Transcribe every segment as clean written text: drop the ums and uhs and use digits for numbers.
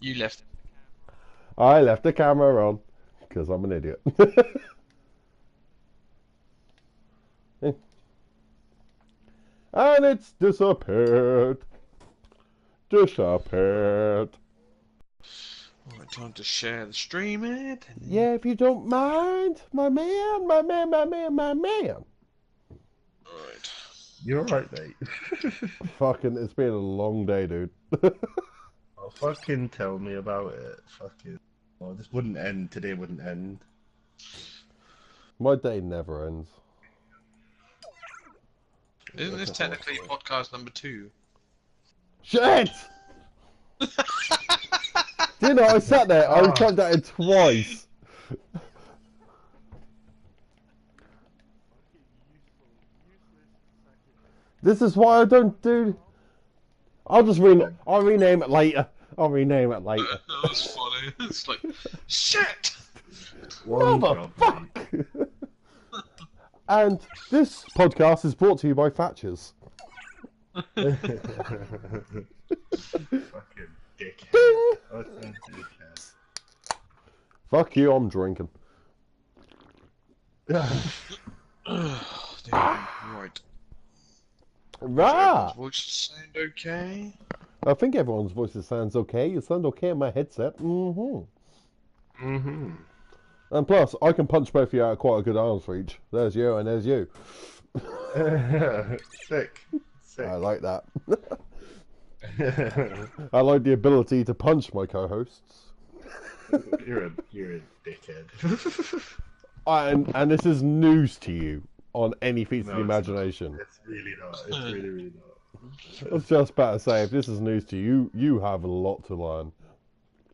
You left. I left the camera on because I'm an idiot. And it's disappeared. Disappeared. Alright, time to share the stream, Ed. Yeah, if you don't mind, my man. Alright. You're alright, mate. Fucking, it's been a long day, dude. Oh, fucking tell me about it. Fucking. Oh, this wouldn't end. Today wouldn't end. My day never ends. Isn't this technically podcast number 2? Shit! Do you know, I sat there, I typed that in twice. This is why I don't do... I'll rename it later. I'll rename it later. That's funny. It's like, shit! Motherfuck! And this podcast is brought to you by Thatcher's. Fucking dickhead. Ding! Dickhead. Fuck you, I'm drinking. Right. Rah! Voice sound okay? I think everyone's voices sounds okay. You sound okay in my headset. And plus, I can punch both of you out at quite a good arms reach. There's you and there's you. Sick. I like that. I like the ability to punch my co-hosts. You're a dickhead. And this is news to you on any feats of the imagination. It's really not. It's really not. I was just about to say, if this is news to you, you have a lot to learn.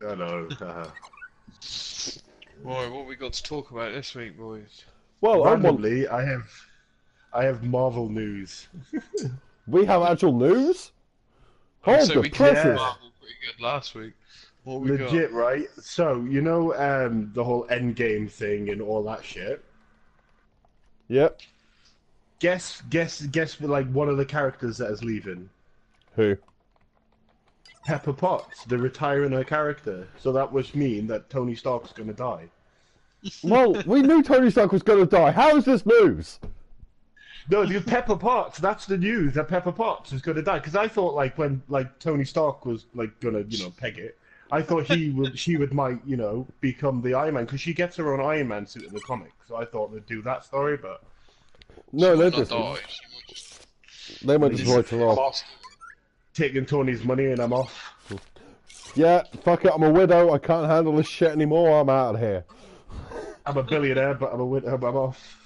I know. Right, what we got to talk about this week, boys? Well, randomly, I have Marvel news. We have actual news? Hold so the we presses. Marvel pretty good last week. What we Legit, got? right? So, you know the whole Endgame thing and all that shit? Yep. Guess like one of the characters that is leaving. Who? Pepper Potts. They're retiring her character. So that would mean that Tony Stark's gonna die. Well, we knew Tony Stark was going to die. How is this news? No, the Pepper Potts. That's the news. That Pepper Potts is gonna die. Because I thought like when Tony Stark was like gonna peg it, I thought she might become the Iron Man because she gets her own Iron Man suit in the comics. So I thought they'd do that story, but No, they Not just die. they might just write her off. taking Tony's money and I'm off. Yeah, fuck it. I'm a widow. I can't handle this shit anymore. I'm out of here. I'm a billionaire, but I'm a widow. I'm off.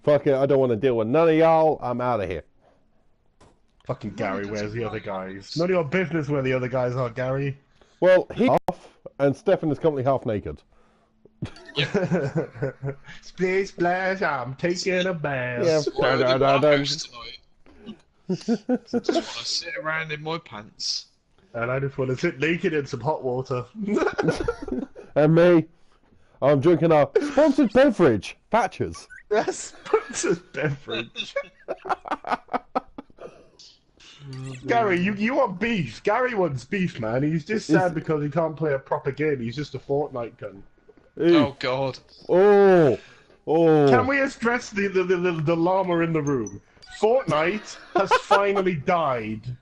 Fuck it. I don't want to deal with none of y'all. I'm out of here. Fucking Gary, where's the other guys? None of your business where the other guys are, Gary. Well, he's off, and Stefan is currently half naked. Splish splash, I'm taking a bath. Yeah. Well, the Broncos tonight. Just want to sit around in my pants. And I just want to sit naked in some hot water. And me, I'm drinking a sponsored beverage, Thatcher's. That's a beverage. Gary, you want beef. Gary wants beef, man. He's just sad because he can't play a proper game. He's just a Fortnite cunt. Oh God. Oh. Can we address the llama in the room? Fortnite has finally died.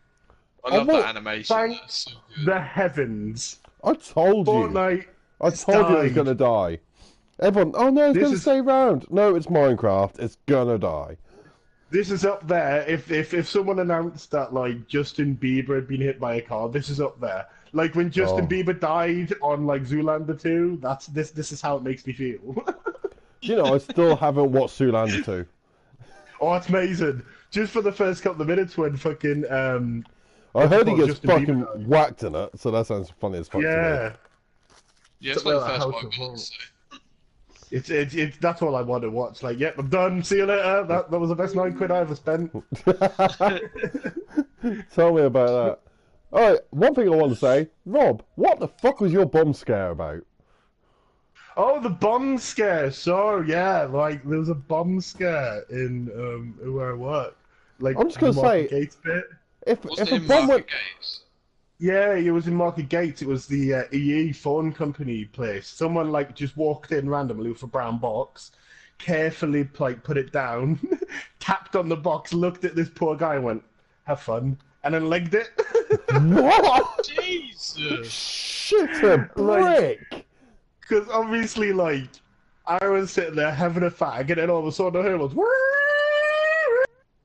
I love Oh, that animation. thank That's so good. The heavens. I told you. Fortnite. I told you it was died. gonna die. Everyone, oh no, it's This gonna is- stay around. No, it's Minecraft. It's gonna die. This is up there. If someone announced that like Justin Bieber had been hit by a car, this is up there. Like when Justin Oh. Bieber died on like Zoolander 2, this is how it makes me feel. You know, I still haven't watched Zoolander 2. Oh, it's amazing. Just for the first couple of minutes when fucking I heard he Oh, gets Justin fucking Bieber. whacked in it, so that sounds funny as fuck to me. yeah, Yeah, it's Something like the like first House 5 of minutes. So. it's that's all I want to watch. Like, yep, I'm done. See you later. That was the best £9 I ever spent. Tell me about that. Alright, one thing I want to say, Rob, what the fuck was your bomb scare about? Oh, the bomb scare. So yeah, like there was a bomb scare in where I work. Like I'm just gonna the Market say- Gates bit. If Wasn't a it in bomb Market went, Gates? Yeah, it was in Market Gate. It was the EE phone company place. Someone like just walked in randomly with a brown box, carefully like put it down, tapped on the box, looked at this poor guy, and went, "Have fun," and then legged it. What? Jesus! Shit a brick! Because obviously, like, I was sitting there having a fag, and then all of a sudden I heard was,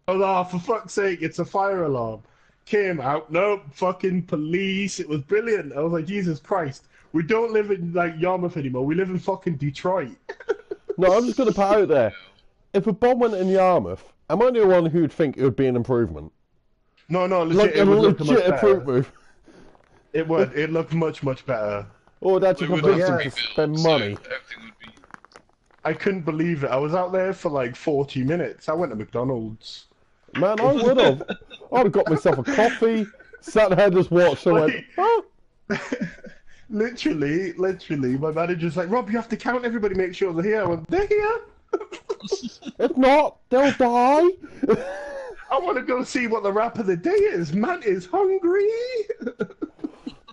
I was, oh, for fuck's sake, it's a fire alarm. Came out, nope, fucking police. It was brilliant. I was like, Jesus Christ, we don't live in like Yarmouth anymore. We live in fucking Detroit. No, I'm just gonna put out there. If a bomb went in Yarmouth, am I the one who'd think it would be an improvement? No, legit, Like a it would look much legit better. improvement. It would. It looked much better. Or that you We would convince have them to to rebuild, spend so money. everything would be. I couldn't believe it. I was out there for like 40 minutes. I went to McDonald's. Man, I would have. I'd have got myself a coffee, sat there, just watched, and went, oh. Literally, my manager's like, Rob, you have to count everybody, make sure they're here. I went, they're here? If not, they'll die. I want to go see what the rap of the day is. Man is hungry.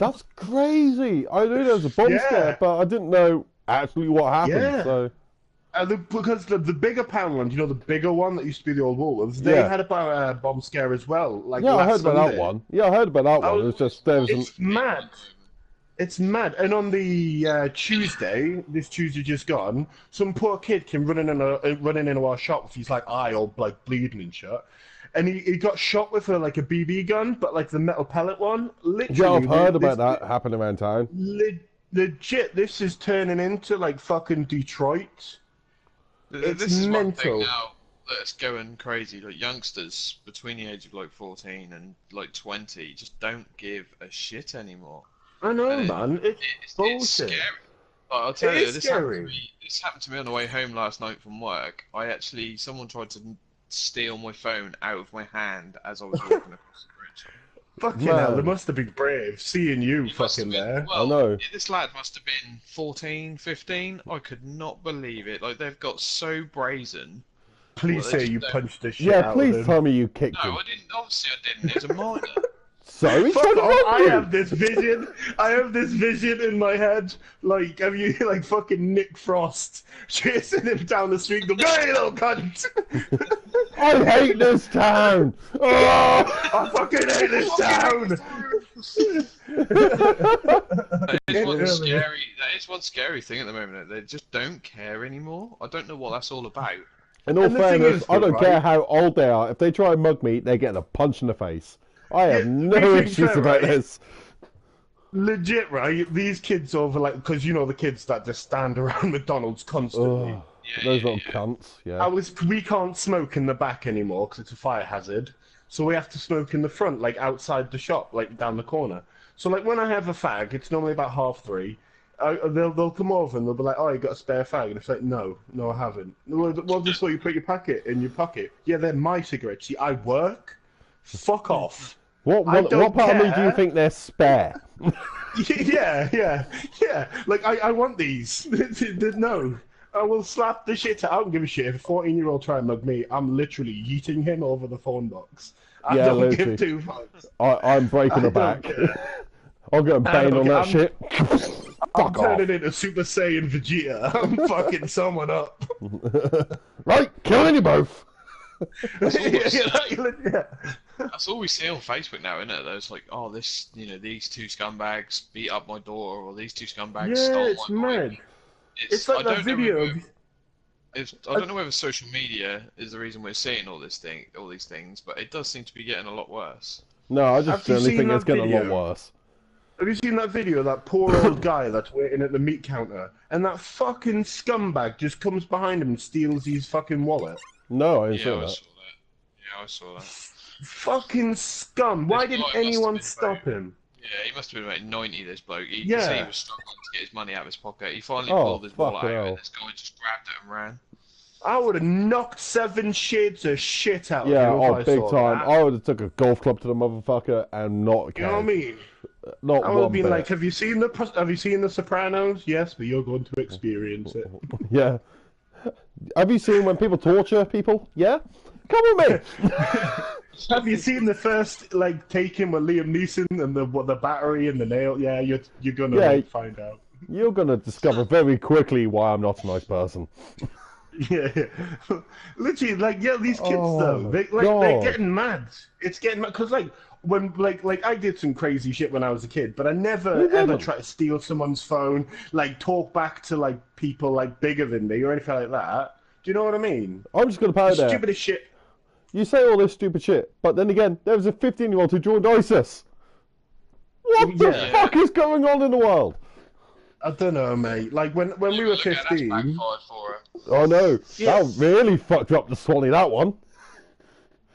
That's crazy. I knew there was a bomb Yeah. scare, but I didn't know actually what happened. Yeah. So Because the bigger pound one, you know, the bigger one that used to be the old Woolworths, they Yeah. had about a bomb scare as well. Like yeah, I last heard about that Sunday. one. Yeah, I heard about that one. Oh, It was just there was an, It's mad. It's mad. And on the Tuesday, this Tuesday just gone, some poor kid came running into our shop with his like eye all like bleeding and shit. And he got shot with a BB gun, but like the metal pellet one. Literally, yeah, I've heard this- about that happening around town. Legit, this is turning into like fucking Detroit. It's This is one thing mental. now that's going crazy. Like youngsters between the age of like 14 and like 20 just don't give a shit anymore. I know, And man. It's It's bullshit. scary. Like, I'll tell It you, is this happened, scary. this happened to me on the way home last night from work. Someone tried to steal my phone out of my hand as I was walking across the bridge. Fucking Man. hell, they must have been brave seeing you He must fucking have been- there. Well, know. this lad must have been 14, 15. I could not believe it. Like, they've got so brazen. Please Well, say they you just punched the shit Yeah, out please of him. tell me you kicked No, him. I didn't. Obviously, I didn't. It was a minor. So he's Fuck trying to off, I run have this vision. I have this vision in my head. Like, have you like fucking Nick Frost chasing him down the street? Go, hey, little cunt! I hate this town. Oh! I fucking hate this town. That is one Yeah. scary. That is one scary thing at the moment. They just don't care anymore. I don't know what that's all about. In all And the thing fairness, is, I don't right? care how old they are. If they try and mug me, they're getting a punch in the face. I have Yeah, no to be issues fair, about right? this. Legit, right? These kids over like, because you know the kids that just stand around McDonald's constantly. Oh, Yeah, those yeah, little yeah. cunts. Yeah. We can't smoke in the back anymore because it's a fire hazard. So we have to smoke in the front, like outside the shop, like down the corner. So like when I have a fag, it's normally about 3:30. They'll come over and they'll be like, "Oh, you got a spare fag?" And it's like, "No, I haven't." Well, just so you put your packet in your pocket. Yeah, they're my cigarettes. See, I work. Fuck off. What I what don't part of me do you care. think they're spare? Yeah. Like I want these. No. I will slap the shit out. I don't give a shit. If a 14-year-old try and mug me, I'm literally yeeting him over the phone box. I Yeah, don't literally. give two fucks. I'm breaking I her don't back. care. I'll get a bane don't on care. that shit. I'm Fuck off. turning into Super Saiyan Vegeta. I'm fucking someone up. Right, killing you both. Yeah. That's all we see on Facebook now, isn't it? There's like, oh, these two scumbags beat up my daughter, or these two scumbags Yeah, stole it's my bike. mad. It's like that video. I don't know whether social media is the reason we're seeing all these things, but it does seem to be getting a lot worse. No, I just Have you generally seen think that it's getting a lot video? worse. Have you seen that video of that poor old guy that's waiting at the meat counter, and that fucking scumbag just comes behind him and steals his fucking wallet? No, I didn't Yeah, see I that. saw that. Yeah, I saw that. Fucking scum! Why This didn't guy must have anyone been stop very- him? Yeah, he must have been about 90, this bloke. He Yeah. was struggling to get his money out of his pocket. He finally Oh, pulled his wallet out, fucking hell. and this guy just grabbed it and ran. I would have knocked 7 shades of shit out Yeah, of him if oh, I big saw time. that. I would have took a golf club to the motherfucker and not You know what I cared. mean? Not I one would have been bit. like, have you seen the Sopranos? Yes, but you're going to experience it. Yeah. Have you seen when people torture people? Yeah? Come with me! Have you seen the first like Taken with Liam Neeson and the battery and the nail? Yeah, you're gonna find out. You're gonna discover very quickly why I'm not a nice person. Yeah, literally, like these kids though, they're getting mad. It's getting mad because when I did some crazy shit when I was a kid, but I never ever tried to steal someone's phone, like talk back to like people like bigger than me or anything like that. Do you know what I mean? I'm just gonna put it there. Stupidest shit. You say all this stupid shit, but then again, there was a 15-year-old who joined ISIS. What the fuck is going on in the world? I don't know, mate. Like when we were 15. Oh no, that really fucked up the Swanee, that one.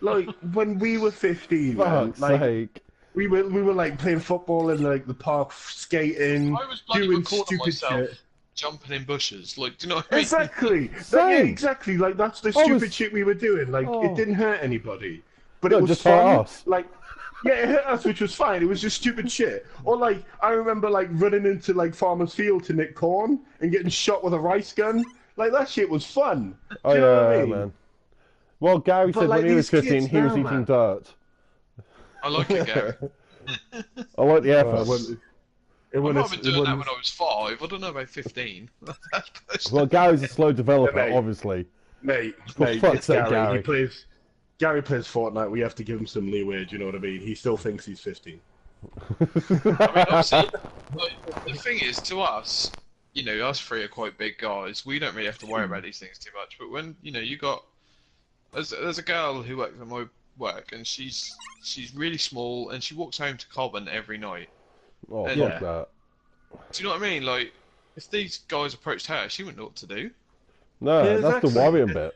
Like when we were 15, fuck's sake. We were like playing football in like the park, skating, I was doing stupid myself, shit, jumping in bushes. Like, do you know what I mean? Exactly. Exactly. Like that's the stupid shit we were doing. Like it didn't hurt anybody, but it was just fun. hurt us. Like. Yeah, it hurt us, which was fine. It was just stupid shit. Or like, I remember like running into like Farmer's Field to nick corn and getting shot with a rice gun. Like that shit was fun. Oh you know what I mean? man. Well, Gary said like, when he was 15, he was eating man. dirt. I like it, Gary. I like the effort. I might have been doing that when I was 5. I don't know about 15. Well, Gary's a slow developer, mate. obviously. Mate, fuck's it's sake, Gary. Gary. Gary plays Fortnite. We have to give him some leeway. Do you know what I mean? He still thinks he's 15. I mean, obviously, like, the thing is, to us, you know, us three are quite big guys. We don't really have to worry about these things too much. But when, you know, you got... There's a girl who works at my work, and she's really small, and she walks home to Cobham every night. Oh, and, fuck that. Do you know what I mean? Like, if these guys approached her, she wouldn't know what to do. No, Yeah, that's the exactly. worrying bit.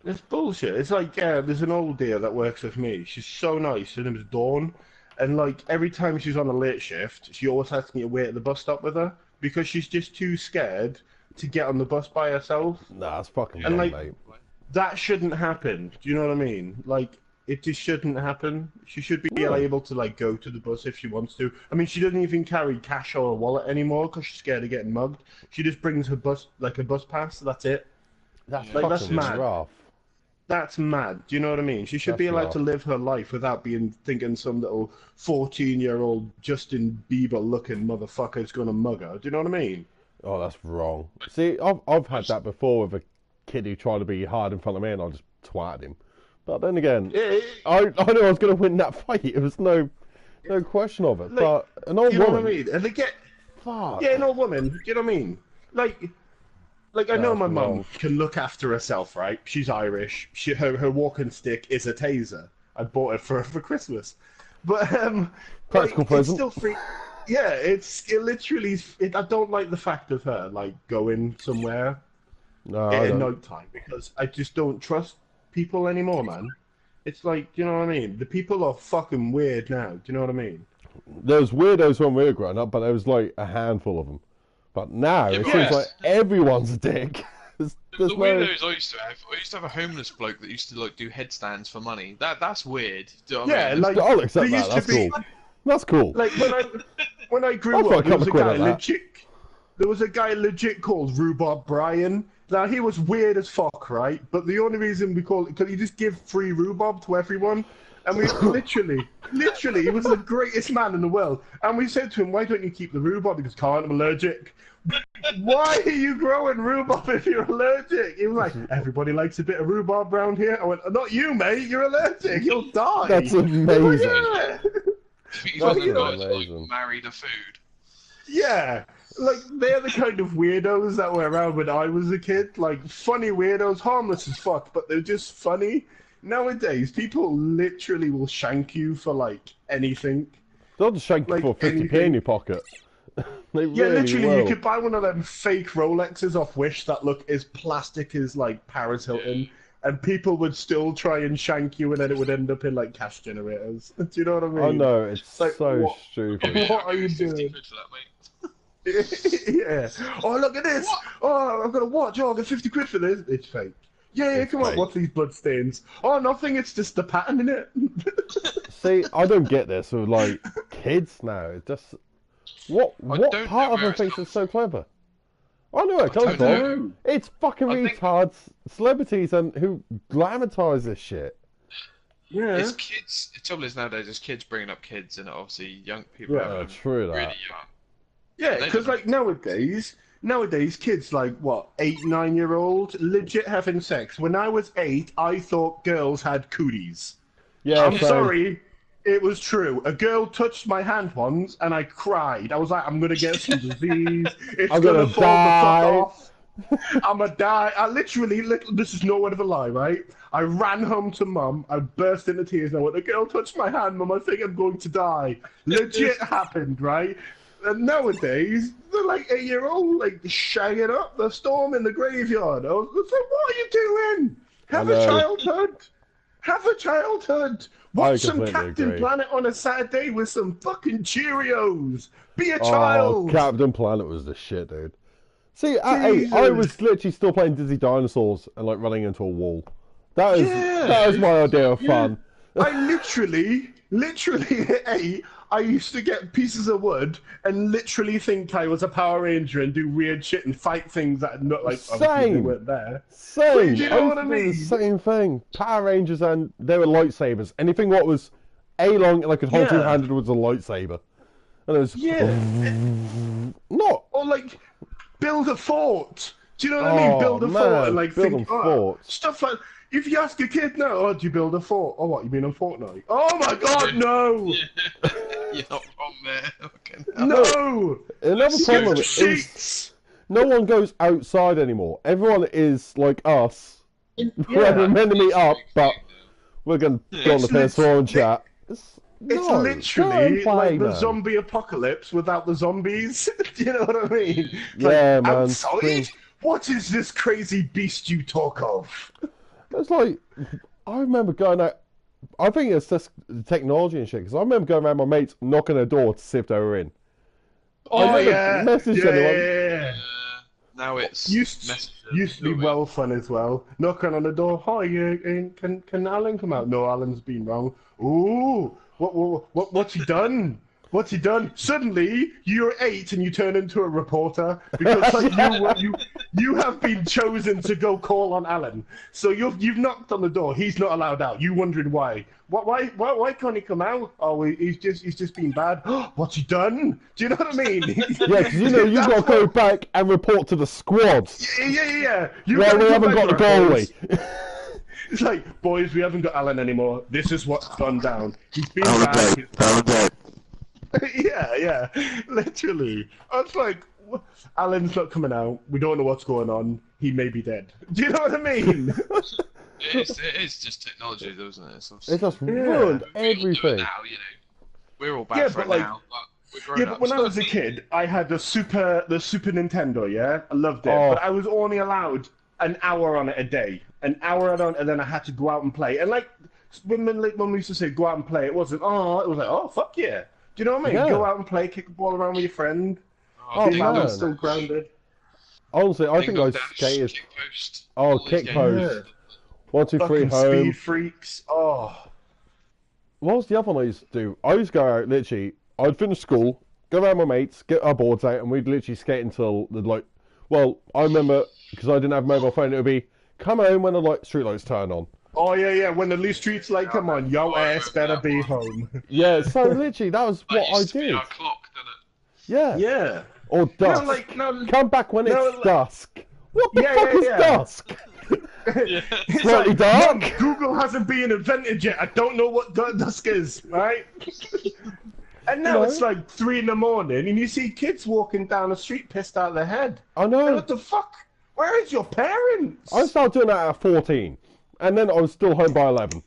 It's bullshit. It's like, there's an old dear that works with me. She's so nice. Her name's Dawn. And, like, every time she's on a late shift, she always has me to wait at the bus stop with her because she's just too scared to get on the bus by herself. Nah, that's fucking And, wrong, like, mate. that shouldn't happen. Do you know what I mean? Like, it just shouldn't happen. She should be able to, like, go to the bus if she wants to. I mean, she doesn't even carry cash or a wallet anymore because she's scared of getting mugged. She just brings her bus, like, a bus pass. That's it. That's Like, that's fucking mad. rough. That's mad. Do you know what I mean? She should be allowed to live her life without being thinking some little 14-year-old Justin Bieber-looking motherfucker is going to mug her. Do you know what I mean? Oh, that's wrong. See, I've had that before with a kid who tried to be hard in front of me, and I just twatted him. But then again, I knew I was going to win that fight. It was no question of it. Like, but an old you know woman, what I mean? And they get... fuck. Yeah, an old woman. Do you know what I mean? Like I know my mum wrong. can look after herself, right? She's Irish. Her walking stick is a taser. I bought it for her for Christmas. But Practical present. It's still free. Yeah, it literally. I don't like the fact of her like going somewhere No, at night time because I just don't trust people anymore, man. It's like, you know what I mean? The people are fucking weird now. Do you know what I mean? there was weirdos when we were growing up, but there was like a handful of them. But now it seems like everyone's a dick. There's the weirdos I used to have a homeless bloke that used to like do headstands for money. That's weird. Do you know what I mean? Like I'll accept there that. used That's to be- cool. That's cool. Like when I grew I'll up, put a couple there was a quid guy on that. legit. There was a guy legit called Rhubarb Brian. Now he was weird as fuck, right? But the only reason we call it because he just give free rhubarb to everyone, and we literally, he was the greatest man in the world. And we said to him, "Why don't you keep the rhubarb?" Because can't, I'm allergic. Why are you growing rhubarb if you're allergic? He was like, "Everybody likes a bit of rhubarb around here." I went, "Not you, mate. You're allergic. You'll die." That's amazing. I think he's one of the guys that like, married a food. Yeah, like they're the kind of weirdos that were around when I was a kid. Like funny weirdos, harmless as fuck, but they're just funny. Nowadays, people literally will shank you for like anything. They'll just shank you for 50p in your pocket. They Literally, will. you could buy one of them fake Rolexes off Wish that look as plastic as like Paris Hilton, and people would still try and shank you, and then it would end up in like cash generators. Do you know what I mean? I know, it's like, so stupid. What are you doing? For that, mate. Yeah. Oh, look at this. What? Oh, I've got a watch. Oh, I'll get 50 quid for this. It's fake. Yeah, come on. What's these blood stains? Oh, nothing. It's just the pattern in it. See, I don't get this with like kids now. It's just what don't part know of where them it thinks comes it's so clever? I know where it comes don't know. from. It's fucking I think- retards, celebrities, and who glamourize this shit. Yeah. it's kids. The trouble is nowadays, it's kids bringing up kids, and obviously young people Yeah, having them true that. really young. Yeah, They because don't- like nowadays kids like what 8, 9-year-old legit having sex. When I was 8, I thought girls had cooties. Yeah, I'm so- sorry, it was true. A girl touched my hand once, and I cried. I was like, I'm gonna get some disease. It's I'm gonna gonna fall die. the fuck off. I'm gonna die. I literally, this is no word of a lie, right? I ran home to mum. I burst into tears. And I went, a girl touched my hand, mum. I think I'm going to die. Legit happened, right? And nowadays, they're like 8-year-old, like shagging up the storm in the graveyard. I was like, what are you doing? Have a know. childhood. Have a childhood. I Watch some completely Captain agree. Planet on a Saturday with some fucking Cheerios. Be a Oh, child. Captain Planet was the shit, dude. See, at 8, I was literally still playing Dizzy Dinosaurs and like running into a wall. That is my idea of fun. I literally at 8, I used to get pieces of wood and literally think I was a Power Ranger and do weird shit and fight things that not like obviously they weren't there. Same. Do you know I what I used to do mean? the same thing. Power Rangers and they were lightsabers. Anything what was A long and I could hold Yeah. two-handed was a lightsaber. And it was not. Or like build a fort. Do you know what I mean? Oh, Build a man, fort and like building think forts. stuff like. If you ask a kid now, oh, do you build a fort? Oh, what, you mean on Fortnite? Oh my god, no! You're not wrong there. Fucking hell. No! Another problem is Sheets! no one goes outside anymore. Everyone is like us. We're meant to meet up, but we're going to go on the It's PS4 and chat. It's No, literally go and like play, the man. zombie apocalypse without the zombies. Do you know what I mean? It's Yeah, like, man. outside? What is this crazy beast you talk of? It's like, I remember going out, I think it's just the technology and shit, because I remember going around my mates knocking their door to see if they were in. Oh, never yeah. messaged anyone. Yeah. Now it's Used to be well fun as well. Knocking on the door. Hi, can Alan come out? No, Alan's been wrong. Ooh, what's he done? What's he done? Suddenly, you're 8 and you turn into a reporter because like, you have been chosen to go call on Alan. So you've knocked on the door. He's not allowed out. You wondering why? Why can't he come out? Oh, he's just been bad. What's he done? Do you know what I mean? Yeah, because you know you've got to go back and report to the squad. Yeah. Well, we haven't got the goalie. It's like, boys, we haven't got Alan anymore. This is what's gone down. He's been bad. Yeah, literally. I was like, Alan's not coming out. We don't know what's going on. He may be dead. Do you know what I mean? It is just technology, though, isn't it? It just ruined everything. Now, you know, we're all bad Yeah, for but it like- now. But we're grown Yeah, but ups. when I was a kid, I had the Super Nintendo. Yeah, I loved it. Oh. But I was only allowed an hour on it a day. An hour on, and then I had to go out and play. And like when we used to say go out and play, it wasn't. Oh, it was like, oh fuck yeah. Do you know what I mean? Yeah. Go out and play, kick a ball around with your friend. Oh, Be man. still grounded. Honestly, I think Dingle I Dash, skated. Kick Post, Oh, all these Kick games. Post. 1, 2, 3, Fucking home. Speed Freaks. Oh. What was the other one I used to do? I used to go out, literally, I'd finish school, go around with my mates, get our boards out, and we'd literally skate until the light. Well, I remember, because I didn't have a mobile phone, it would be, come home when the street lights turn on. Oh yeah. When the loose streets light come on, your ass better be home. Yeah, so literally, that was That what I used to be did. our clock, Yeah. Yeah. Or dusk. No. Come back when No, it's like- dusk. What the Yeah, fuck yeah, is yeah. dusk? Yeah. It's Slightly like, dark. Mum, Google hasn't been invented yet. I don't know what dusk is, right? And now No. it's like 3 in the morning, and you see kids walking down the street pissed out of their head. I And know. what the fuck? Where is your parents? I started doing that at 14, and then I was still home by 11.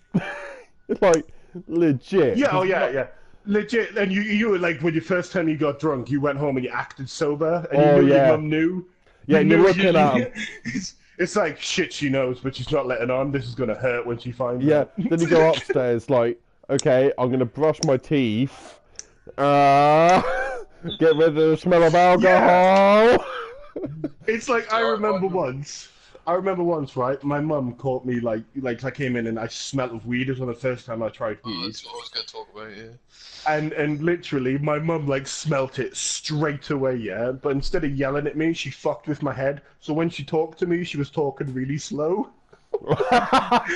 It's like legit. Yeah, yeah. Legit. And you were like, when you first time you got drunk, you went home and you acted sober, and Oh, you knew yeah. your mum knew. Yeah, You you're knew looking at 'em. It's like shit she knows, but she's not letting on. This is gonna hurt when she finds Yeah. out. Then you go upstairs, like, okay, I'm gonna brush my teeth. Get rid of the smell of alcohol. It's like I remember once, right? My mum caught me like I came in and I smelled of weed. It was the first time I tried Oh, weed, that's what I was going to talk about, yeah. and literally my mum like smelt it straight away, yeah. But instead of yelling at me, she fucked with my head. So when she talked to me, she was talking really slow.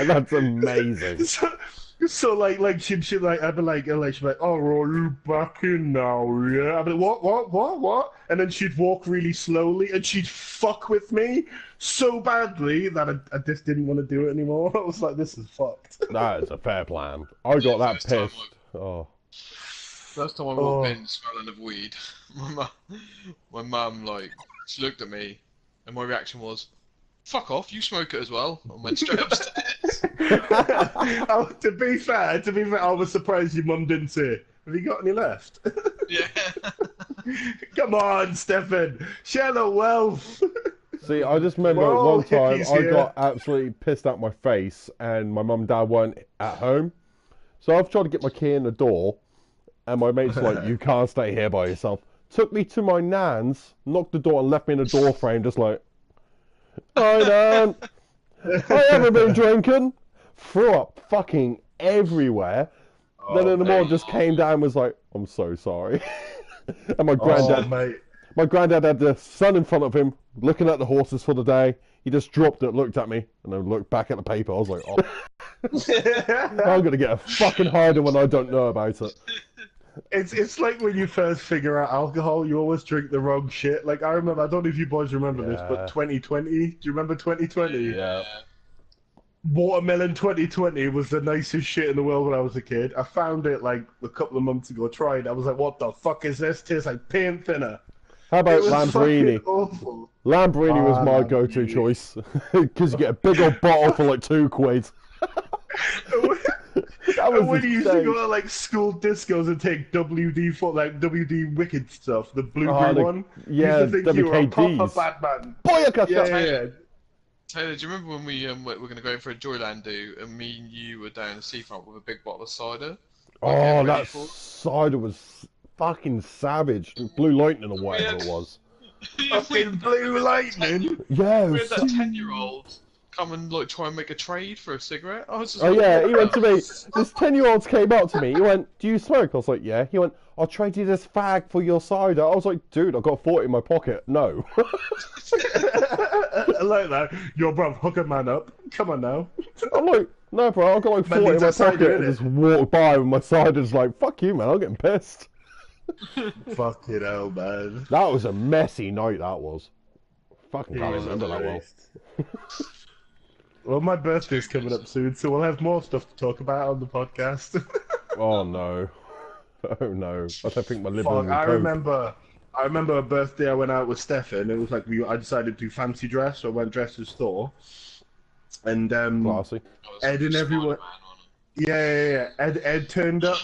That's amazing. So like she'd like I'd be like she'd be like, oh, are you back in now? Yeah. I'd be like, what? And then she'd walk really slowly and she'd fuck with me so badly that I just didn't want to do it anymore. I was like, this is fucked. That is a fair plan. I got that pissed. First time I walked in smelling of weed, my mum like she looked at me, and my reaction was, "Fuck off! You smoke it as well." And went straight upstairs. Oh, to be fair, I was surprised your mum didn't say, "Have you got any left?" Yeah. Come on, Stefan, share the wealth. See, I just remember one time I got absolutely pissed out my face, and my mum and dad weren't at home, so I've tried to get my key in the door. And my mate's like, you can't stay here by yourself. Took me to my nan's, knocked the door and left me in the door frame just like, hi Nan, I haven't been drinking. Threw up fucking everywhere. Then in the morning just came down and was like, I'm so sorry. And my granddad had the son in front of him, looking at the horses for the day. He just dropped it, looked at me, and then looked back at the paper. I was like, oh. I'm going to get a fucking harder when I don't know about it. It's like when you first figure out alcohol, you always drink the wrong shit. Like I remember, I don't know if you boys remember this, but 2020. Do you remember 2020? Yeah. Watermelon 2020 was the nicest shit in the world when I was a kid. I found it like a couple of months ago. Tried. I was like, what the fuck is this? Tastes like paint thinner. How about Lamborghini? Awful. Lamborghini was my go-to choice because you get a big old bottle for like £2. That was when you used to go to like school discos and take WD for like WD Wicked stuff, the blue-green one. Yeah, you think you were a proper WKDs. Batman. Yeah. Taylor, do you remember when we were going to go for a Joyland do, and me and you were down the seafront with a big bottle of cider? Oh, that cider was fucking savage. Blue Lightning or whatever it was. Fucking Blue Lightning. Yeah, we had that 10-year-old come and like try and make a trade for a cigarette. I was just he went to me. This 10-year-old came up to me. He went, "Do you smoke?" I was like, "Yeah." He went, "I'll trade you this fag for your cider." I was like, "Dude, I got 40 in my pocket." No. I like that. Yo, bro, hook a man up. Come on now. I'm like, "No, bro, I got like 40 in my pocket," and just walked by with my cider, just like, "Fuck you, man! I'm getting pissed." Fucking hell, man. That was a messy night. That was. Fucking can't remember that well. Well, my birthday's coming up soon, so we'll have more stuff to talk about on the podcast. Oh no. Oh no. I don't think my liver will I remember a birthday I went out with Stefan. It was like I decided to do fancy dress, so I went dressed as Thor. And Classy. Ed and everyone. Yeah. Ed turned up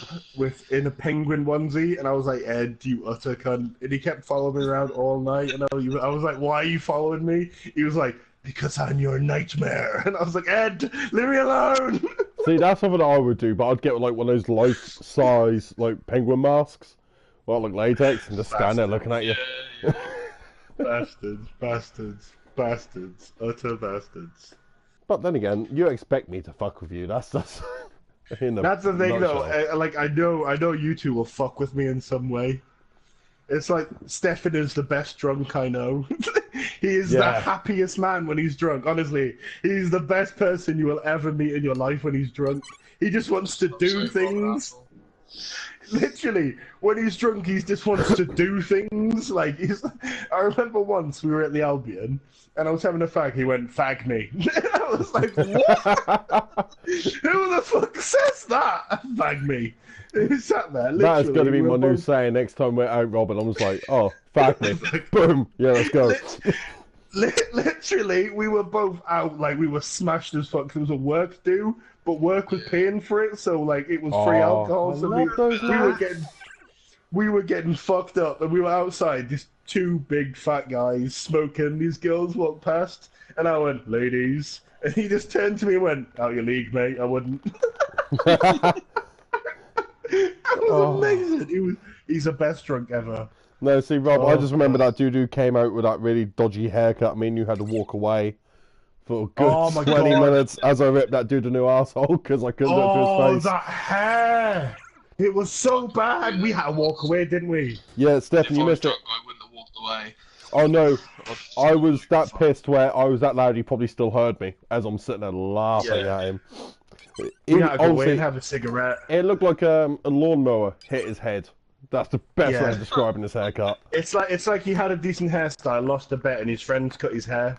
in a penguin onesie, and I was like, "Ed, you utter cunt!" And he kept following me around all night. And I was like, "Why are you following me?" He was like, "Because I'm your nightmare." And I was like, "Ed, leave me alone." See, that's something I would do, but I'd get like one of those life-size like penguin masks, well, like latex, and just stand there looking at you. Bastards, utter bastards. But then again, you expect me to fuck with you. That's That's the thing, though. Like I know you two will fuck with me in some way. It's like Stefan is the best drunk I know. He is the happiest man when he's drunk. Honestly, he's the best person you will ever meet in your life when he's drunk. He just wants to do things. Literally, when he's drunk, he just wants to do things. Like I remember once we were at the Albion, and I was having a fag. He went, "Fag me." I was like, "What? Who the fuck says that? Fag me." He sat there. That is going to be my new saying next time we're out, Robin. I'm just like, "Oh, fag me." Boom. Yeah, let's go. Literally, we were both out, like we were smashed as fuck. There was a work due, but work was paying for it, so like it was free alcohol. So we were getting fucked up, and we were outside. These two big fat guys smoking. These girls walked past, and I went, "Ladies," and he just turned to me and went, "Out your league, mate. I wouldn't." That was amazing. He's the best drunk ever. No, see, Rob, I just remember that dude who came out with that really dodgy haircut. I mean, you had to walk away for a good 20 minutes as I ripped that dude a new asshole because I couldn't look to his face. Oh, that hair! It was so bad. We had to walk away, didn't we? Yeah, Stefan, you missed it. I wouldn't have walked away. Oh no, I was that pissed where I was that loud he probably still heard me as I'm sitting there laughing at him. You gotta go away Honestly, and have a cigarette. it looked like a lawnmower hit his head. That's the best way of describing his haircut. It's like he had a decent hairstyle, lost a bet, and his friends cut his hair.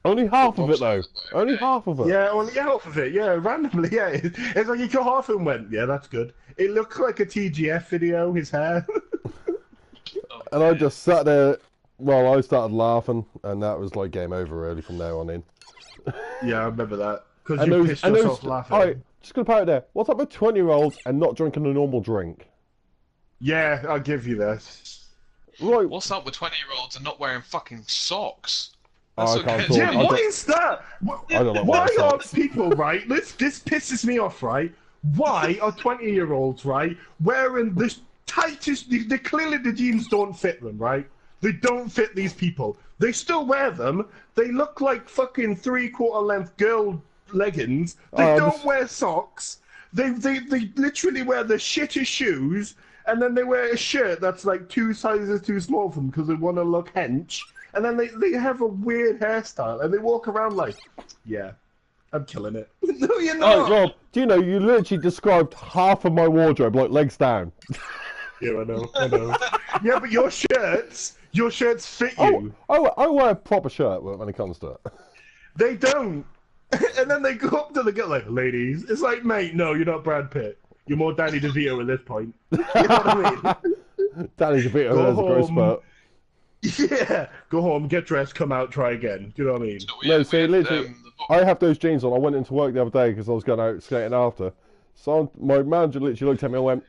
Only half of it though. Only half of it. Yeah, only half of it. Yeah, randomly. Yeah, it's like he cut half and went. Yeah, that's good. It looked like a TGF video. His hair. And I just sat there. Well, I started laughing, and that was like game over really from there on in. Yeah, I remember that. Because you pissed yourself laughing. Alright, just gonna put it there. What's up with 20-year-olds and not drinking a normal drink? Yeah, I'll give you that. Right. What's up with 20-year-olds and not wearing fucking socks? I can't talk. Yeah, what is that? I don't know Why what are people, right? This pisses me off, right? Why are 20-year-olds, right, wearing the tightest... They clearly the jeans don't fit them, right? They don't fit these people. They still wear them. They look like fucking 3/4 length girl leggings. They don't wear socks. They literally wear the shittest shoes, and then they wear a shirt that's like 2 sizes too small for them because they want to look hench. And then they have a weird hairstyle, and they walk around like, yeah, I'm killing it. No, you're not. Oh, Rob, do you know, you literally described half of my wardrobe, like legs down. Yeah, I know. Yeah, but your shirts fit you. I wear a proper shirt when it comes to it. They don't. And then they go up to the girl like, ladies. It's like, mate, no, you're not Brad Pitt. You're more Danny DeVito at this point. You know what I mean? Danny DeVito has a growth spurt. Yeah, go home, get dressed, come out, try again. Do you know what I mean? No, see, literally, I have those jeans on. I went into work the other day because I was going out skating after. So my manager literally looked at me and went,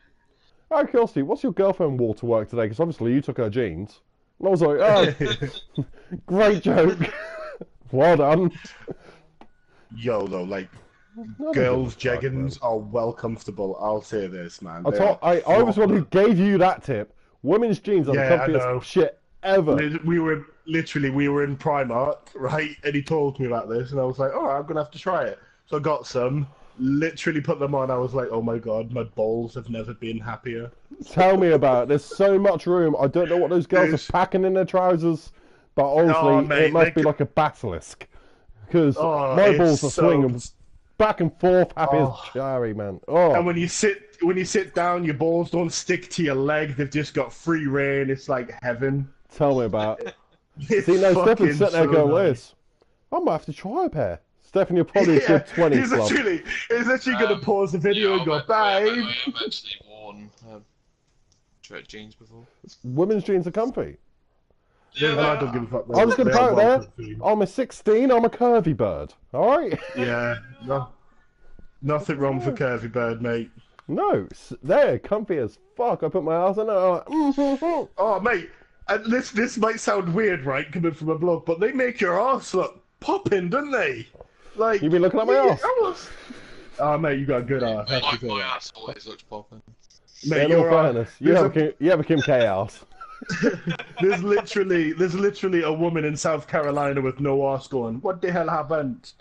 "Oh, Kirsty, what's your girlfriend wore to work today? Because obviously you took her jeans." And I was like, "Oh, great joke. Well done." Yo, though, like, girls' jeggings are well comfortable. I'll say this, man. I was one who gave you that tip. Women's jeans are the comfiest shit ever. We were in Primark, right? And he told me about this, and I was like, "Oh, I'm gonna have to try it." So I got some. Literally put them on. I was like, "Oh my god, my balls have never been happier." Tell me about it. There's so much room. I don't know what those girls are packing in their trousers, but honestly, it must be like a basilisk. Because my balls are swinging back and forth, happy as cherry, man. Oh. And when you sit down, your balls don't stick to your leg. They've just got free reign. It's like heaven. Tell me about it. See, now Stefan's sitting there going, Liz, I might have to try a pair. Stefan, you're probably a good 20 he's literally going to pause the video and go, babe. I've actually worn shred jeans before. Women's jeans are comfy. Yeah, I don't give a fuck. I was going to put it there. I'm a 16, I'm a curvy bird. Alright? Yeah, no. Nothing wrong for curvy bird, mate. No, they're comfy as fuck. I put my ass in it. Oh, mate. And this might sound weird, right, coming from a bloke, but they make your ass look popping, don't they? Like, you been looking at my ass? Oh, mate, you got a good ass. My ass always looks popping. Mate, in all fairness, you have a Kim K ass. There's literally a woman in South Carolina with no ass going, "What the hell happened?"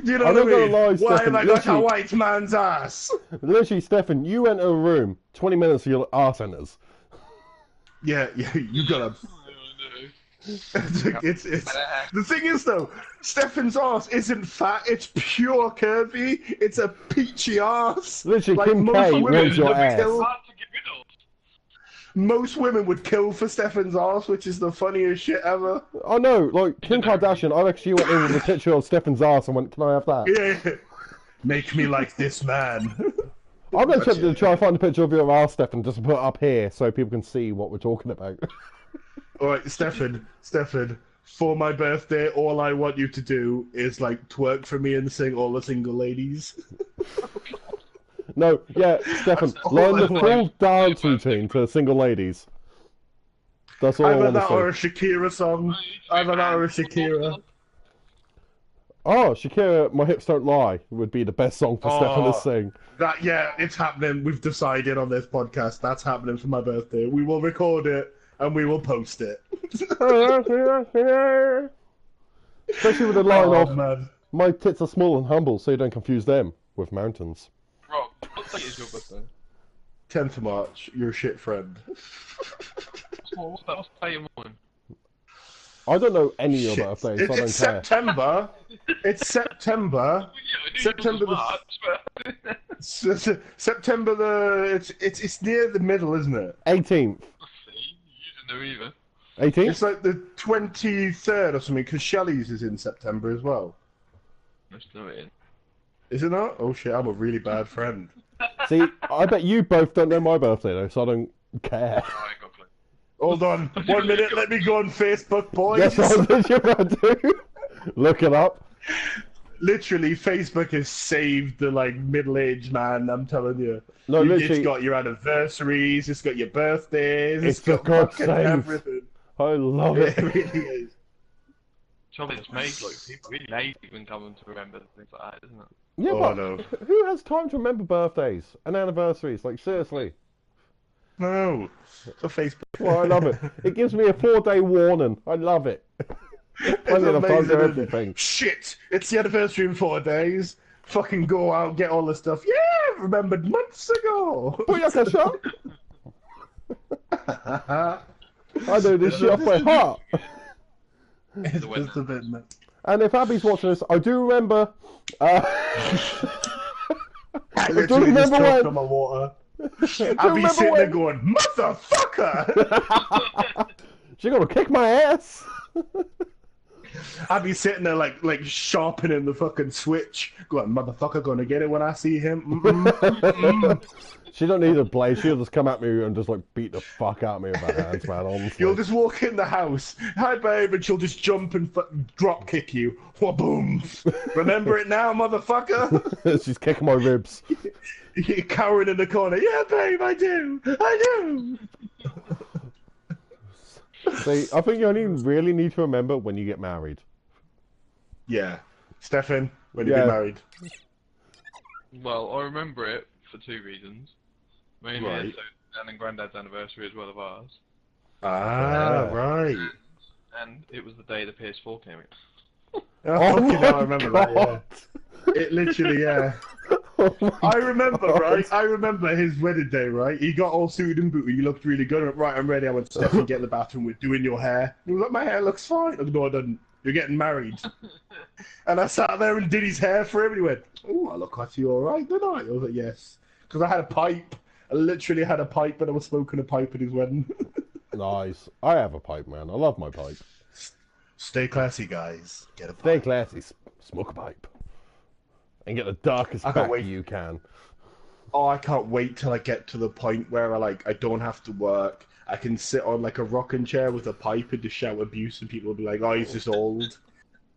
Do you know what I mean? Lie, why Stefan, have I got a white man's ass? Literally, Stefan, you enter a room, 20 minutes of your arse enters. Yeah, you gotta. It's the thing is though, Stefan's arse isn't fat, it's pure curvy, it's a peachy arse. Literally, like, Kim K runs your ass. Most women would kill for Stefan's arse, which is the funniest shit ever. I know, like Kim Kardashian, I actually went in with a picture of Stefan's arse and went, "Can I have that?" Yeah. Make me like this man. I'm going to try and find a picture of your arse, Stefan, just to put it up here so people can see what we're talking about. Alright, Stefan, for my birthday, all I want you to do is, like, twerk for me and sing All the Single Ladies. No, yeah, Stefan, learn the full dance routine for single ladies. That's all I want to say. Either that or a Shakira song. Either that or a Shakira. Oh, Shakira, My Hips Don't Lie would be the best song for Stefan to sing. Yeah, it's happening. We've decided on this podcast. That's happening for my birthday. We will record it and we will post it. Especially with the line of, man. "My tits are small and humble, so you don't confuse them with mountains." Rob, what date is your birthday? 10th of March, your shit friend. What's day of mine? I don't know any of Shit. your birthdays, so I don't It's care. September. It's September. September the September the it's near the middle, isn't it? 18th. You didn't know either. 18th? It's like the 23rd or something, because Shelley's is in September as well. Let's do it in. Is it not? Oh shit, I'm a really bad friend. See, I bet you both don't know my birthday though, so I don't care. Oh, I ain't got a clue. Hold on, 1 minute, let me go on Facebook, boys. Yes, I was you about to. Look it up. Literally, Facebook has saved the like middle-aged man. I'm telling you. No, literally, It's got your anniversaries. It's got your birthdays. It's got for God's fucking sake. everything. I love It it. really is. Trouble is, made like people really lazy when coming to remember things like that, isn't it? Yeah, Oh, but no. who has time to remember birthdays and anniversaries? Like, seriously. No, for Facebook. Well, I love it. It gives me a 4-day warning. I love it. Plenty of time amazing, for isn't it? everything. Shit! It's the anniversary in 4 days. Fucking go out, get all the stuff. Yeah, remembered months ago. Booyakasha! I know this shit off my heart. It's just a bit. And if Abby's watching this, I do remember. I do literally just remember choked when- on my water. do I'd be remember sitting there when- going, motherfucker! She's gonna kick my ass. I'd be sitting there like sharpening the fucking switch, going, motherfucker, gonna get it when I see him. Mm-mm. She don't need a blade. She'll just come at me and just like beat the fuck out of me with her hands, man. Honestly. You'll just walk in the house, hi babe, and she'll just jump and drop kick you. Boom! Remember it now, motherfucker? She's kicking my ribs. You're cowering in the corner. Yeah, babe, I do. See, I think you only really need to remember when you get married. Yeah. Stefan, when you Yeah. get married. Well, I remember it for 2 reasons. Mainly Right. it's Dan and Granddad's anniversary as well of ours. Ah, Yeah. right. And it was the day the PS4 came in. Oh, fucking hell, I remember that, yeah. God. It literally, yeah. Oh my I remember, God. right? I remember his wedding day, right? He got all suited and booted. He looked really good. I went, right, I'm ready. I went, Stefan, get in the bathroom. We're doing your hair. He was like, my hair looks fine. I go, no, it doesn't. You're getting married. And I sat there and did his hair for him. And he went, oh, I look like you all right, don't I? I was like, yes. Because I had a pipe. I literally had a pipe, and I was smoking a pipe at his wedding. Nice. I have a pipe, man. I love my pipe. Stay classy, guys. Get a pipe. Stay classy. Smoke a pipe. And get the darkest I can't back wait. you can. Oh, I can't wait till I get to the point where I don't have to work. I can sit on like a rocking chair with a pipe and just shout abuse, and people will be like, "Oh, he's just old."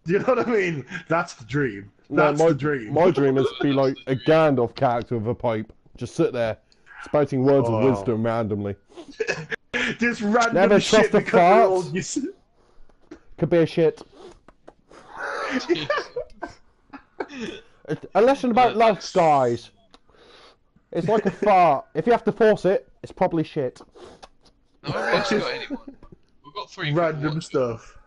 Do you know what I mean? That's the dream. That's my the dream. My dream is to be like a Gandalf character with a pipe. Just sit there, spouting words of Oh. wisdom randomly. Just random Never shit trust a because you're fart. old. You sit- Could be a shit. A lesson about love, guys. It's like a fart. If you have to force it, it's probably shit. No, have we actually got anyone? We've got 3 people Random watching. stuff.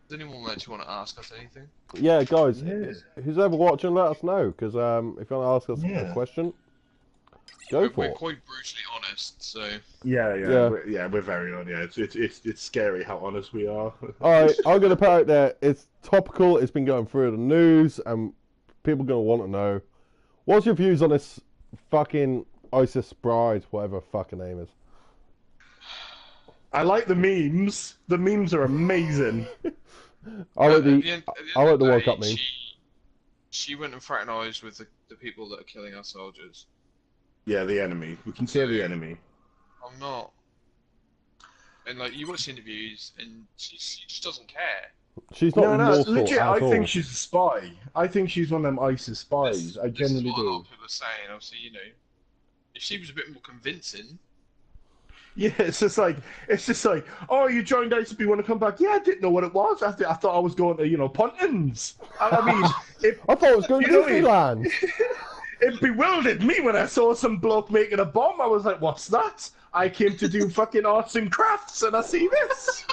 Does anyone actually want to ask us anything? Yeah, guys, Yeah. who's ever watching, let us know. Because if you want to ask us Yeah. a question, go We're, for we're it. quite brutally honest, so Yeah. Yeah. We're very on. Yeah, it's scary how honest we are. Alright, I'm going to put out there, it's topical, it's been going through the news, and people are going to want to know. What's your views on this fucking ISIS bride, whatever her fucking name is? I like the memes. The memes are amazing. I like At the the, end- at the I end like of the World day, Cup meme. She went and fraternised with the people that are killing our soldiers. Yeah, the enemy. We can say the enemy. I'm not. And like, you watch interviews, and she just doesn't care. She's not No, remorseful legit. at I all. think she's a spy. I think she's one of them ISIS spies. I This is genuinely what a lot do. of people are saying. Obviously, you know, if she was a bit more convincing, Yeah, it's just like, oh, you joined ISIS, you want to come back? Yeah, I didn't know what it was. I thought I was going to, Pontins. I mean, I thought it was going to You know what I mean? Disneyland. it bewildered me when I saw some bloke making a bomb. I was like, what's that? I came to do fucking arts and crafts, and I see this.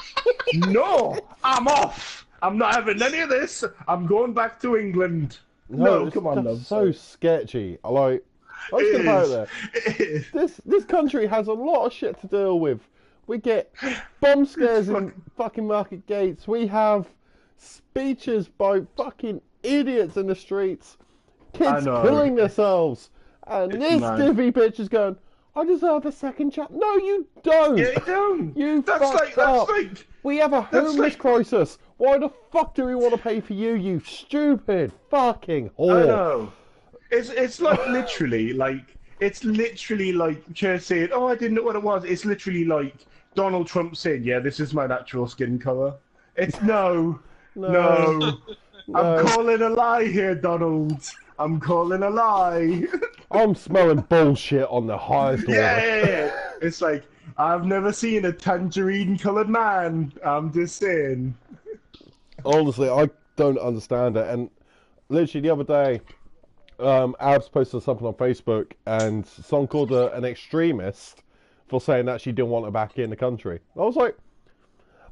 No, I'm off. I'm not having any of this. I'm going back to England. No, it's come on, just love. so sketchy. I was It going to put it is. there. It is. This country has a lot of shit to deal with We get bomb scares in fucking market gates. We have speeches by fucking idiots in the streets. Kids killing themselves. And this divvy bitch is going, I deserve a second chance. No, you don't. Yeah, you don't. You fucked up. We have a homeless crisis. Why the fuck do we want to pay for you, you stupid fucking whore? I know. It's like literally like just saying, oh, I didn't know what it was. It's literally like Donald Trump saying, yeah, this is my natural skin color. It's no. I'm calling a lie here, Donald. I'm calling a lie. I'm smelling bullshit on the highest order. Yeah. It's like, I've never seen a tangerine-coloured man. I'm just saying. Honestly, I don't understand it. And literally the other day, Abs posted something on Facebook, and someone called her an extremist for saying that she didn't want her back in the country. I was like,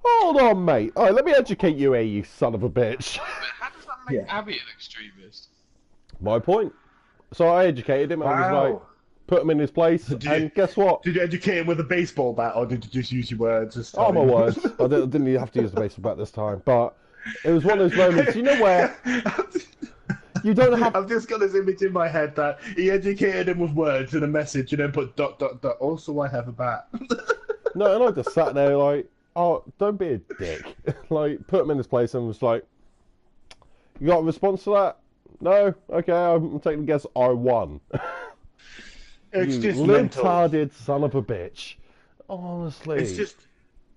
hold on, mate. All right, let me educate you here, you son of a bitch. How does that make Abby an extremist? My point. So I educated him, and I was like, put him in his place, and guess what? Did you educate him with a baseball bat, or did you just use your words this time? Oh, my words. I didn't even have to use the baseball bat this time, but it was one of those moments, you know where... You don't have... I've just got this image in my head that he educated him with words and a message, and then put ... Also, I have a bat. No, and I just sat there like, oh, don't be a dick. Like, put him in his place and was like, you got a response to that? No? Okay, I'm taking a guess I won. It's you just libtarded son of a bitch. Honestly. It's just...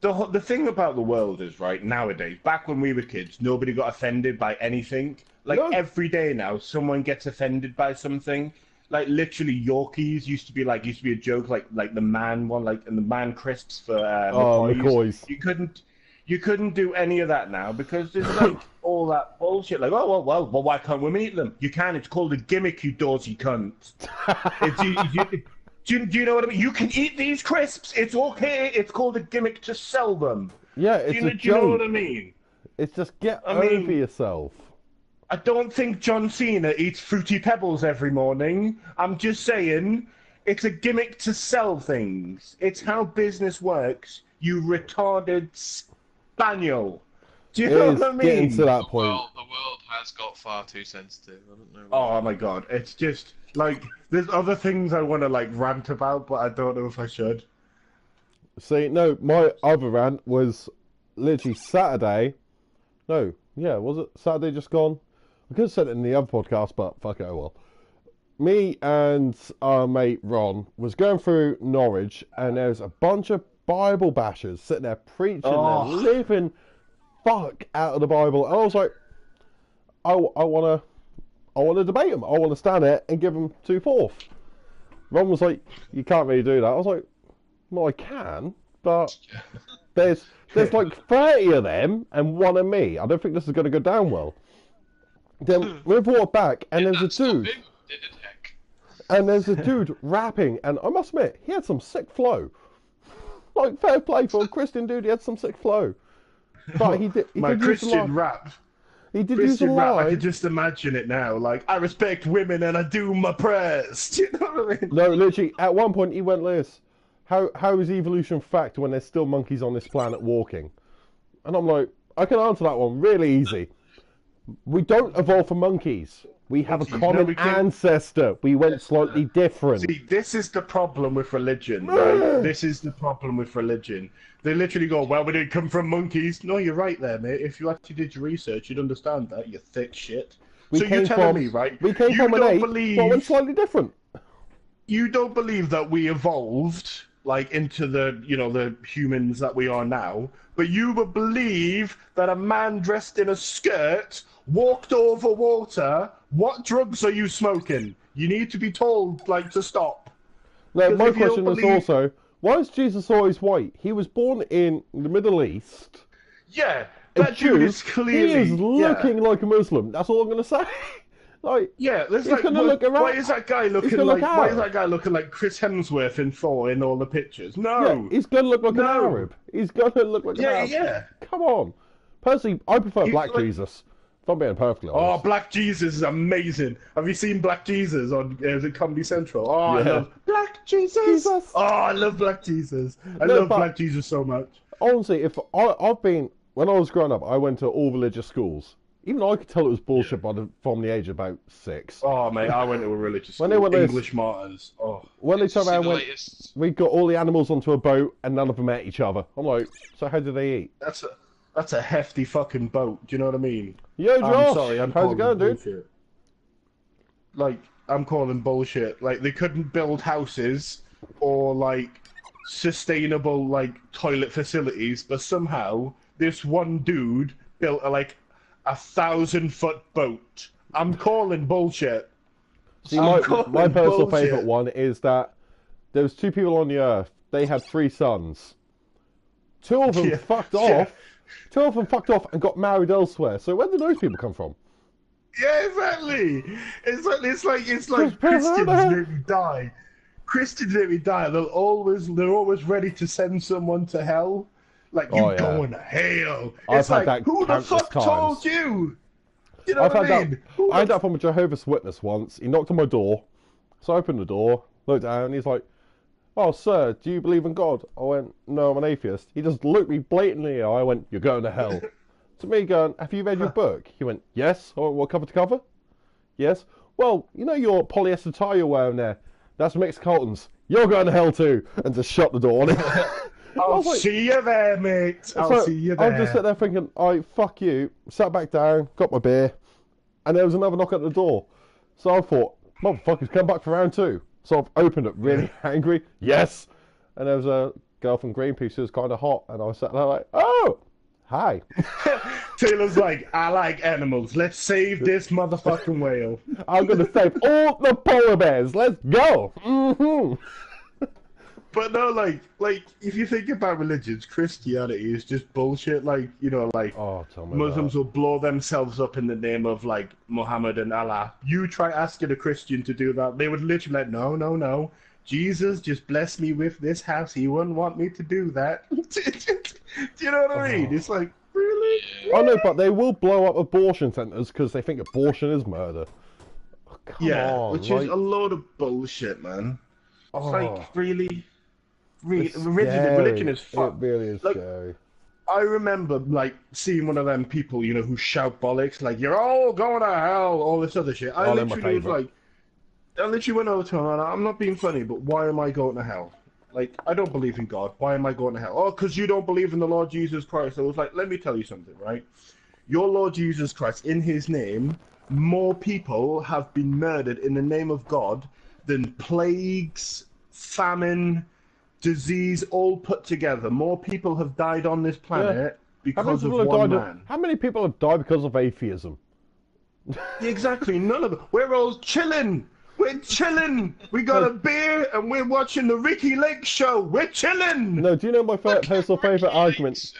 The thing about the world is, right, nowadays, back when we were kids, nobody got offended by anything. Like, every day now, someone gets offended by something. Like, literally, Yorkies used to be a joke, like the man one, like, and the man crisps for McCoys. You couldn't do any of that now, because there's, like, all that bullshit. Like, well, why can't women eat them? You can, it's called a gimmick, you dorsey cunt. Do you know what I mean? You can eat these crisps. It's okay. It's called a gimmick to sell them. Yeah, it's a joke. Do you know what I mean? It's just over yourself. I don't think John Cena eats Fruity Pebbles every morning. I'm just saying, it's a gimmick to sell things. It's how business works, you retarded spaniel. Do you know what I mean? Getting to that point. The world has got far too sensitive. I don't know. Oh my god, it's just... Like, there's other things I want to, like, rant about, but I don't know if I should. See, no, my other rant was literally Saturday. No, yeah, was it Saturday just gone? I could have said it in the other podcast, but fuck it, oh well. Me and our mate Ron was going through Norwich, and there's a bunch of Bible bashers sitting there preaching their living fuck out of the Bible. And I was like, I want to debate them. I want to stand there and give them 2/4. Ron was like, you can't really do that. I was like, well, I can, but there's like 30 of them and one of me. I don't think this is going to go down well. Then we brought it back, and there's a dude. And there's a dude rapping, and I must admit, he had some sick flow. Like, fair play for a Christian dude, he had some sick flow. But he did Christian rap. He did Christian use a lie. rap, I can just imagine it now. Like, I respect women and I do my prayers. Do you know what I mean? No, literally, at one point he went like this. How is evolution fact when there's still monkeys on this planet walking? And I'm like, I can answer that one really easy. We don't evolve from monkeys. We have a common ancestor. We went slightly different. See, this is the problem with religion, right? This is the problem with religion. They literally go, well, we didn't come from monkeys. No, you're right there, mate. If you actually did your research, you'd understand that, you thick shit. So you're telling me, right? We came from an ape, but went slightly different. You don't believe that we evolved, like, into the, you know, the humans that we are now, but you would believe that a man dressed in a skirt walked over water. What drugs are you smoking? You need to be told, like, to stop. No, my question is also, why is Jesus always white? He was born in the Middle East. Yeah, that dude is clearly... He is looking like a Muslim. That's all I'm going to say. Like, yeah, there's like, why is that guy looking like? Why is that guy looking like Chris Hemsworth in Thor in all the pictures? No, yeah, he's going to look like an Arab. He's going to look like an Arab. Yeah. Come on. Personally, I prefer Black Jesus. If I'm being perfectly Oh, honest. Black Jesus is amazing. Have you seen Black Jesus on is it Comedy Central? Oh, I Yeah. love Black Jesus. Oh, I love Black Jesus. I No, love but- Black Jesus so much. Honestly, if I've been, when I was growing up, I went to all religious schools. Even I could tell it was bullshit from the age of about 6. Oh, mate, I went to a religious When school. they went this- English martyrs. Oh, When they Did you turned see around the and went, latest? we got all the animals onto a boat and none of them ate each other. I'm like, so how do they eat? that's a hefty fucking boat. Do you know what I mean? Yo, Josh, I'm sorry, I'm how's calling it going, dude? bullshit. Like, I'm calling bullshit. Like, they couldn't build houses or, like, sustainable, like, toilet facilities, but somehow this one dude built a 1,000-foot boat. I'm calling bullshit. See, I'm my calling personal bullshit. favourite one is that there was 2 people on the earth. They had 3 sons. 2 of them Yeah, fucked yeah. off. 2 of them fucked off and got married elsewhere. So where did those people come from? Yeah, exactly. It's like Just Christians put make me die. Christians make me die. They're always ready to send someone to hell. Like, you Oh, yeah. going to hell. I've It's had like, that who the countless fuck told times. you? You know I've what had I mean? Who I had the that from a Jehovah's Witness once. He knocked on my door. So I opened the door, looked down, and he's like, "Oh, sir, do you believe in God?" I went, "No, I'm an atheist." He just looked me blatantly in the eye. I went, "You're going to hell." To me going, "Have you read your book?" He went, "Yes." I went, "What, cover to cover?" "Yes." "Well, you know your polyester tie you're wearing there? That's mixed Colton's. You're going to hell too." And just shut the door on it. I'll was like- see you there, mate. I'll So see you there. I just sat there thinking, fuck you. Sat back down, got my beer, and there was another knock at the door. So I thought, motherfuckers, come back for round 2. So I've opened it really angry. Yes. And there was a girl from Greenpeace who was kind of hot, and I was sat there like, oh, hi. Taylor's like, I like animals. Let's save this motherfucking whale. I'm going to save all the polar bears. Let's go. Mm-hmm. But no, like if you think about religions, Christianity is just bullshit. Like, you know, like Oh, tell me Muslims about will blow themselves up in the name of like Muhammad and Allah. You try asking a Christian to do that, they would literally like, no, no, no. Jesus just blessed me with this house. He wouldn't want me to do that. Do you know what I mean? It's like, really? I know, but they will blow up abortion centres because they think abortion is murder. Oh, come Yeah, on, which like, is a load of bullshit, man. It's oh, like, really? it's Religion is scary. fucked. It really is Like, scary. I remember, like, seeing one of them people, you know, who shout bollocks, like, you're all going to hell, all this other shit. I Oh, they're my literally was favourite. like, I literally went over to him and I'm not being funny, but why am I going to hell? Like, I don't believe in God. Why am I going to hell? Oh, because you don't believe in the Lord Jesus Christ. I was like, let me tell you something, right? Your Lord Jesus Christ, in his name, more people have been murdered in the name of God than plagues, famine, disease, all put together. More people have died on this planet because of one man. How many people have died because of atheism? Exactly, none of them. We're all chilling. We're chilling. We got a beer and we're watching the Ricky Lake show. We're chilling. No, do you know my personal favourite argument?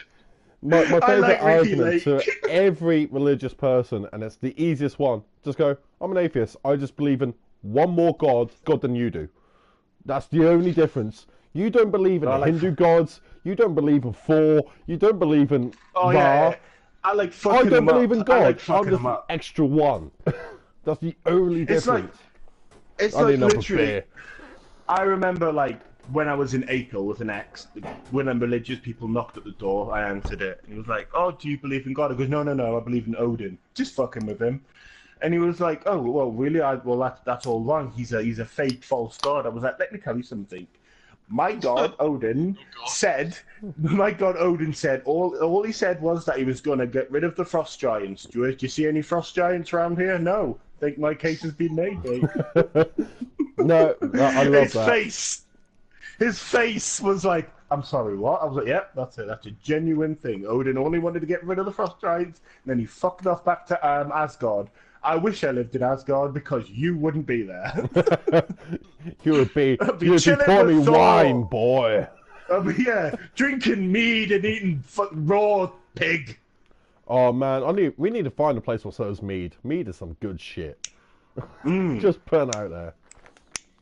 My I favourite like Ricky argument to Lake. every religious person, and it's the easiest one. Just go, I'm an atheist. I just believe in one more God than you do. That's the only difference. You don't believe in I the like- Hindu gods. You don't believe in Thor. You don't believe in Oh Ra. yeah, I like fucking I don't them believe up. in I God. like I'm fucking just them the up. extra one. That's the only It's like- difference. It's I like need another literally. beer. I remember like when I was in April with an ex, when religious people knocked at the door, I answered it. And he was like, "Oh, do you believe in God?" I goes, "No, no, no, I believe in Odin." Just fucking with him. And he was like, "Oh, well, really? That's all wrong. He's a fake, false god." I was like, "Let me tell you something. My god Odin said, all he said was that he was going to get rid of the frost giants. Do you see any frost giants around here? No. Think my case has been made, mate." No, I love that. His face was like, "I'm sorry, what?" I was like, "Yep, that's it. That's a genuine thing. Odin only wanted to get rid of the frost giants, and then he fucked off back to Asgard. I wish I lived in Asgard because you wouldn't be there." You would be chilling pouring me with Thor. wine, boy. Yeah, drinking mead and eating raw pig. Oh man, we need to find a place that sells mead. Mead is some good shit. Just put it out there.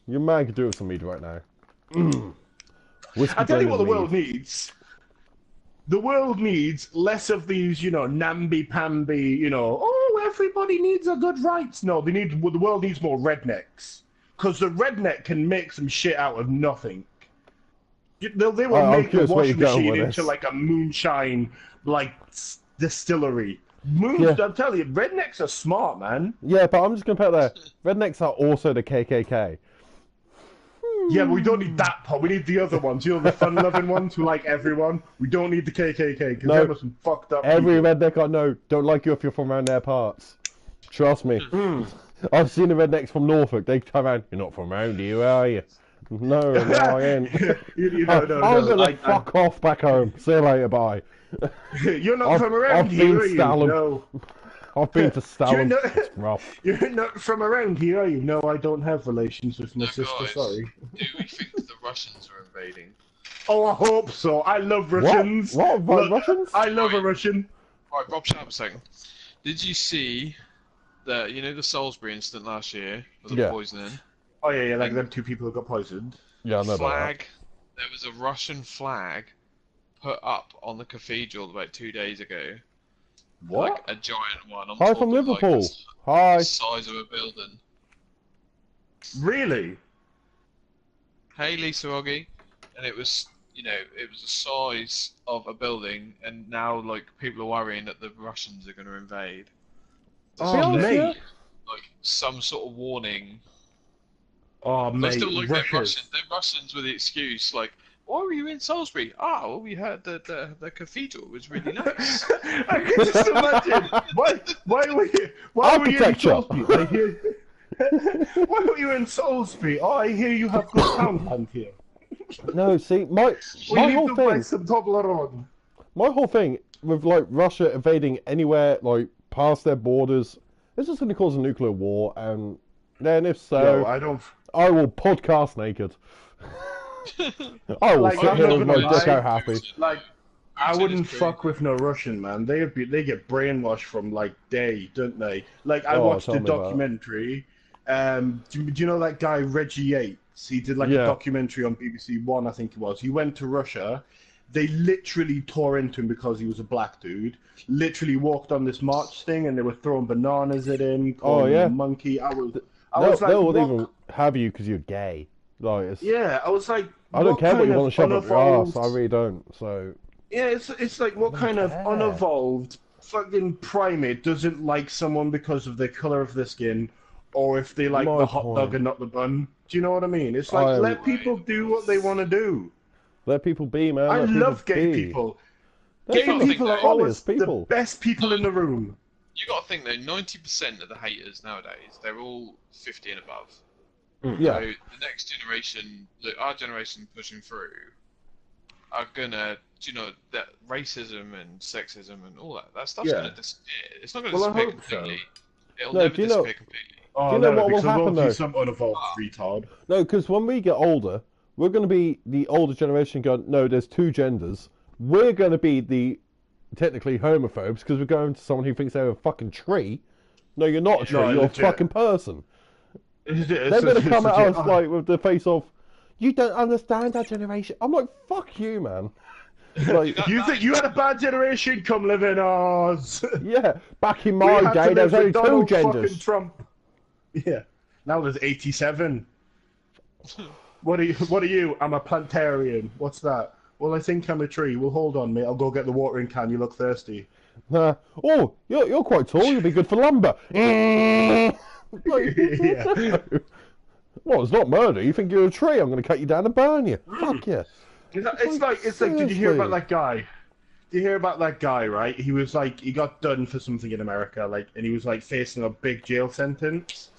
Your man could do with some mead right now. Whiskey I tell you what the blended world needs. The world needs less of these, namby-pamby, oh, everybody needs a good rights. No, the world needs more rednecks. Because the redneck can make some shit out of nothing. They will make a washing machine into like a moonshine, like, distillery. I'm telling you, rednecks are smart, man. Yeah, but I'm just going to put there, rednecks are also the KKK. Yeah, but we don't need that part. We need the other ones. You know, the fun-loving ones who like everyone. We don't need the KKK, because they're some fucked up Every people. redneck I know don't like you if you're from around their parts. Trust me. I've seen the rednecks from Norfolk. They come around, you're not from around here, are you? No, I ain't. I'm gonna fuck off back home. See you later, bye. You're not from around here, are you? No. I've been to Stalin. It's rough. You're not from around here, are you? No, I don't have relations with my sister, guys, sorry. Do we think the Russians are invading? Oh, I hope so. I love Russians. What? Look, Russians? I love a Russian. Right, Rob, shut up a second. Did you see the Salisbury incident last year with the poisoning? Oh, yeah, like them 2 people who got poisoned. Yeah, I know about that. There was a Russian flag put up on the cathedral about 2 days ago. What? Like a giant one. Hi from Liverpool. Like Hi. The size of a building. Really? Hey, Lisa Oggy. And it was, it was the size of a building, and now, like, people are worrying that the Russians are going to invade. Oh, mate. Like, some sort of warning. Oh, mate. Still, like, they're Russians with the excuse, like, why were you in Salisbury? Ah, well, we heard that the cathedral was really nice. I can just imagine. Why were you in Salisbury? Why were you in Salisbury? Oh, I hear you have good town here. No, see, my whole thing. Some Toblerone. My whole thing with like Russia invading anywhere like past their borders, it's just going to cause a nuclear war, and then if so, no, I will podcast naked. I will sit here with my dick out happy. Like, I wouldn't fuck with no Russian, man. They get brainwashed from like day, don't they? Like, I watched a documentary. Do you know that guy Reggie Yates? He did like a documentary on BBC One, I think it was. He went to Russia. They literally tore into him because he was a black dude. Literally walked on this march thing, and they were throwing bananas at him, calling him a monkey. I was like, they won't even have you because you're gay. Like, I was like, I don't care what you want to shove up your ass. I really don't. So yeah, it's like what kind of unevolved fucking primate doesn't like someone because of the color of their skin, or if they like the hot dog and not the bun? Do you know what I mean? It's like let people do what they want to do. Let people be, man. I love gay people. Gay people are always the best people in the room. You got to think though, 90% of the haters nowadays, they're all 50 and above. Yeah. So the next generation, our generation pushing through, are gonna, that racism and sexism and all that stuff's gonna disappear. It's not gonna disappear completely. So. It'll never disappear completely. Oh, do you know what will happen though? Some unevolved retard. No, because when we get older, we're going to be the older generation going, no, there's 2 genders. We're going to be the technically homophobes because we're going to someone who thinks they're a fucking tree. No, you're not a tree, you're a fucking person. They're going to come at us like with the face of, you don't understand our generation. I'm like, fuck you, man. Like, you think you had a bad generation? Come live in ours. Yeah, back in my day, there was only 2 genders. Trump. Yeah, now there's 87. What are you? I'm a plantarian. What's that? Well, I think I'm a tree. Well, hold on, mate. I'll go get the watering can. You look thirsty. Oh, you're quite tall. You'll be good for lumber. Yeah. Well, it's not murder. You think you're a tree? I'm going to cut you down and burn you. Fuck you. It's like. Did you hear about that guy? Did you hear about that guy? Right? He was like, he got done for something in America, like, and he was like facing a big jail sentence.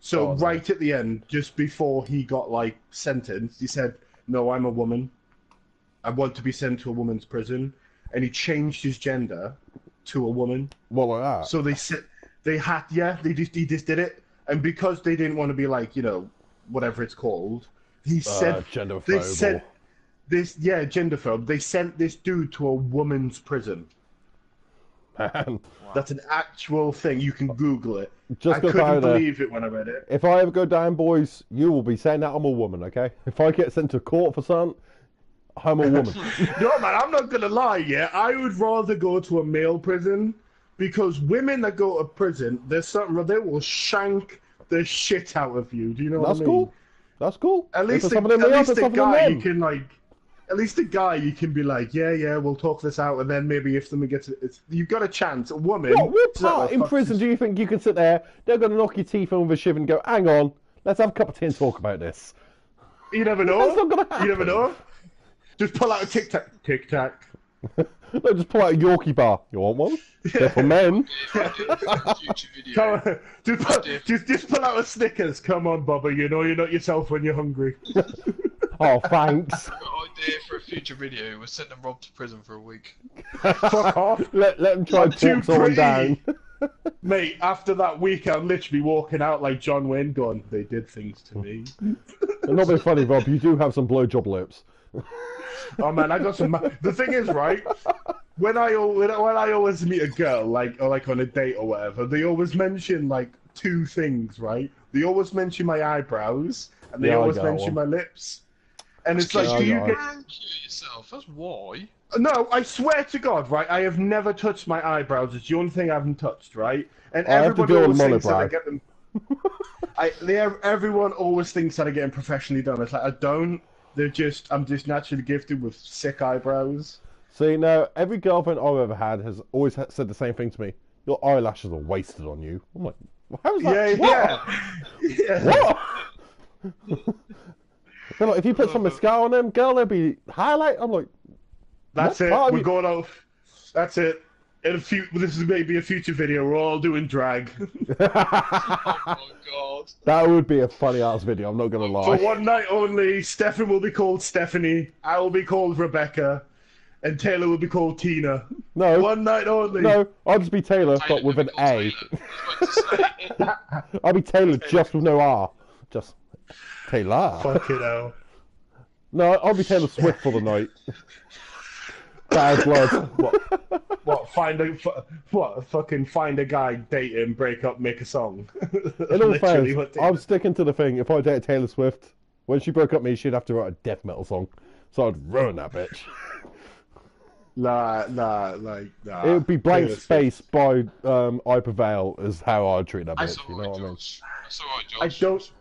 So right at the end, just before he got like sentenced, he said, "No, I'm a woman. I want to be sent to a woman's prison," and he changed his gender to a woman. What, like that? So they just did it, and because they didn't want to be like, whatever it's called, he said genderphobe. They said this, genderphobe. They sent this dude to a woman's prison. Man. That's an actual thing. You can Google it. I couldn't believe it when I read it. If I ever go down, boys, you will be saying that I'm a woman, okay? If I get sent to court for something, I'm a woman. No, man, I'm not going to lie, I would rather go to a male prison because women that go to prison, there's something they will shank the shit out of you. Do you know what I mean? Cool. That's cool. At least the guy you can like. At least the guy you can be like, yeah, we'll talk this out, and then maybe if something gets, you've got a chance. A woman. What part in prison do you think you can sit there? They're going to knock your teeth in with a shiv and go, hang on, let's have a cup of tea and talk about this. You never know. That's not going to happen. You never know. Just pull out a tic tac. No, just pull out a Yorkie bar. You want one? They're for men. Come on, just pull out a Snickers. Come on, Bubba. You know you're not yourself when you're hungry. Oh, thanks. I've got an idea for a future video. We're sending Rob to prison for a week. Fuck off. Let him try and talk someone down. Mate, after that week, I'm literally walking out like John Wayne going, they did things to me. And not being funny, Rob, you do have some blowjob lips. Oh man, I got some. The thing is, right? When I always meet a girl, like on a date or whatever, they always mention like two things, right? They always mention my eyebrows, and they always mention my lips. And it's like, do you get yourself? That's why. No, I swear to God, right? I have never touched my eyebrows. It's the only thing I haven't touched, right? And I everybody have to do always a thinks that I monobrow. get them. Everyone always thinks that I get them professionally done. It's like I don't. I'm just naturally gifted with sick eyebrows. See, now, every girlfriend I've ever had has always said the same thing to me. Your eyelashes are wasted on you. I'm like, how's that? Yeah. What? They're like, if you put some mascara on them, girl, there'll be highlight. I'm like, that's it. We're going off. That's it. This is maybe a future video. We're all doing drag. Oh my God. That would be a funny ass video. I'm not gonna lie. For one night only, Stefan will be called Stephanie. I will be called Rebecca, and Taylor will be called Tina. No. One night only. No, I'll just be Taylor, but with an A. I'll be Taylor just with no R. Just Taylor. Fucking hell. No, I'll be Taylor Swift for the night. Bad blood. What? Fucking find a guy, date him, break up, make a song. In all fairness, I'm sticking to the thing. If I dated Taylor Swift, when she broke up with me, she'd have to write a death metal song. So I'd ruin that bitch. Nah. It would be Blank Space by I Prevail is how I'd treat that bitch. You know what I mean? That's alright, Josh.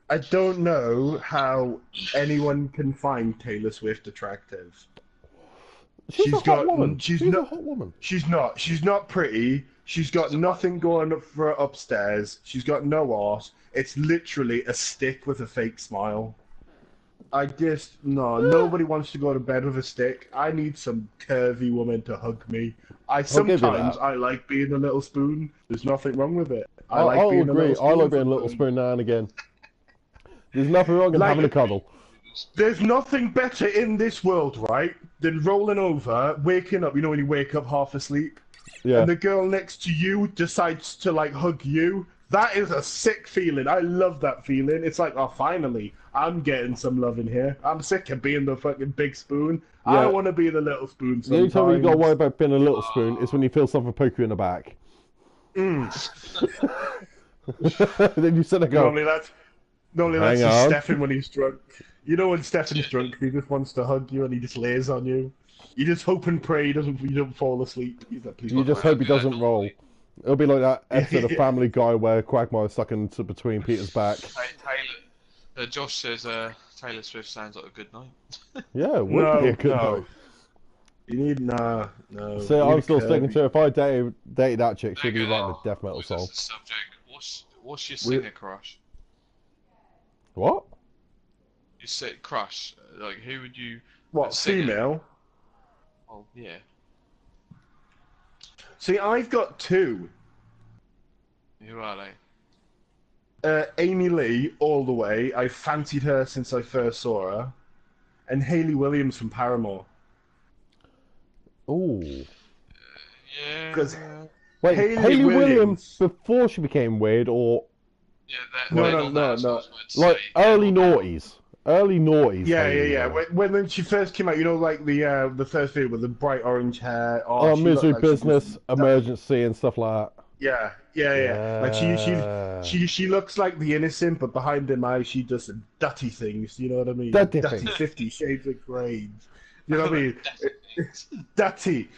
I don't know how anyone can find Taylor Swift attractive. She's a hot woman. She's a hot woman. She's not. She's not pretty. She's got nothing going up for her upstairs. She's got no arse. It's literally a stick with a fake smile. Nobody wants to go to bed with a stick. I need some curvy woman to hug me. Sometimes I like being a little spoon. There's nothing wrong with it. I'll agree. I like being a little spoon now and again. There's nothing wrong in having a cuddle. There's nothing better in this world, right, than rolling over, waking up. You know when you wake up half asleep, and the girl next to you decides to like hug you. That is a sick feeling. I love that feeling. It's like, oh, finally, I'm getting some love in here. I'm sick of being the fucking big spoon. Yeah. I want to be the little spoon sometimes. The only time you got to worry about being a little spoon is when you feel something poke you in the back. Then you sit there go. Normally that's just Stefan when he's drunk. You know when Stefan's drunk, he just wants to hug you and he just lays on you. You just hope and pray you don't fall asleep. You just hope he doesn't roll. It'll be like that episode of Family Guy where Quagmire's stuck into between Peter's back. Taylor, Josh says Taylor Swift sounds like a good night. Yeah, it would be a good night. You need no. See, I'm still sticking to it. If I dated that chick, she'd be writing a death metal song. Subject. What's your singer crush? What? You say crush. Like, who would you? What, female? Oh yeah. See, I've got two. Who are they? Amy Lee, all the way. I fancied her since I first saw her. And Hayley Williams from Paramore. Ooh. Yeah. Because wait, Hayley Williams before she became weird, or? Yeah, no. Like early noughties. Early noughties. Yeah. When she first came out, you know, like the first video with the bright orange hair. Oh, Misery Business, Emergency, and stuff like that. Yeah. Like she looks like the innocent, but behind them eyes, she does some dirty things. You know what I mean? Dirty 50 Shades of Grey. You know what I mean? Daddy.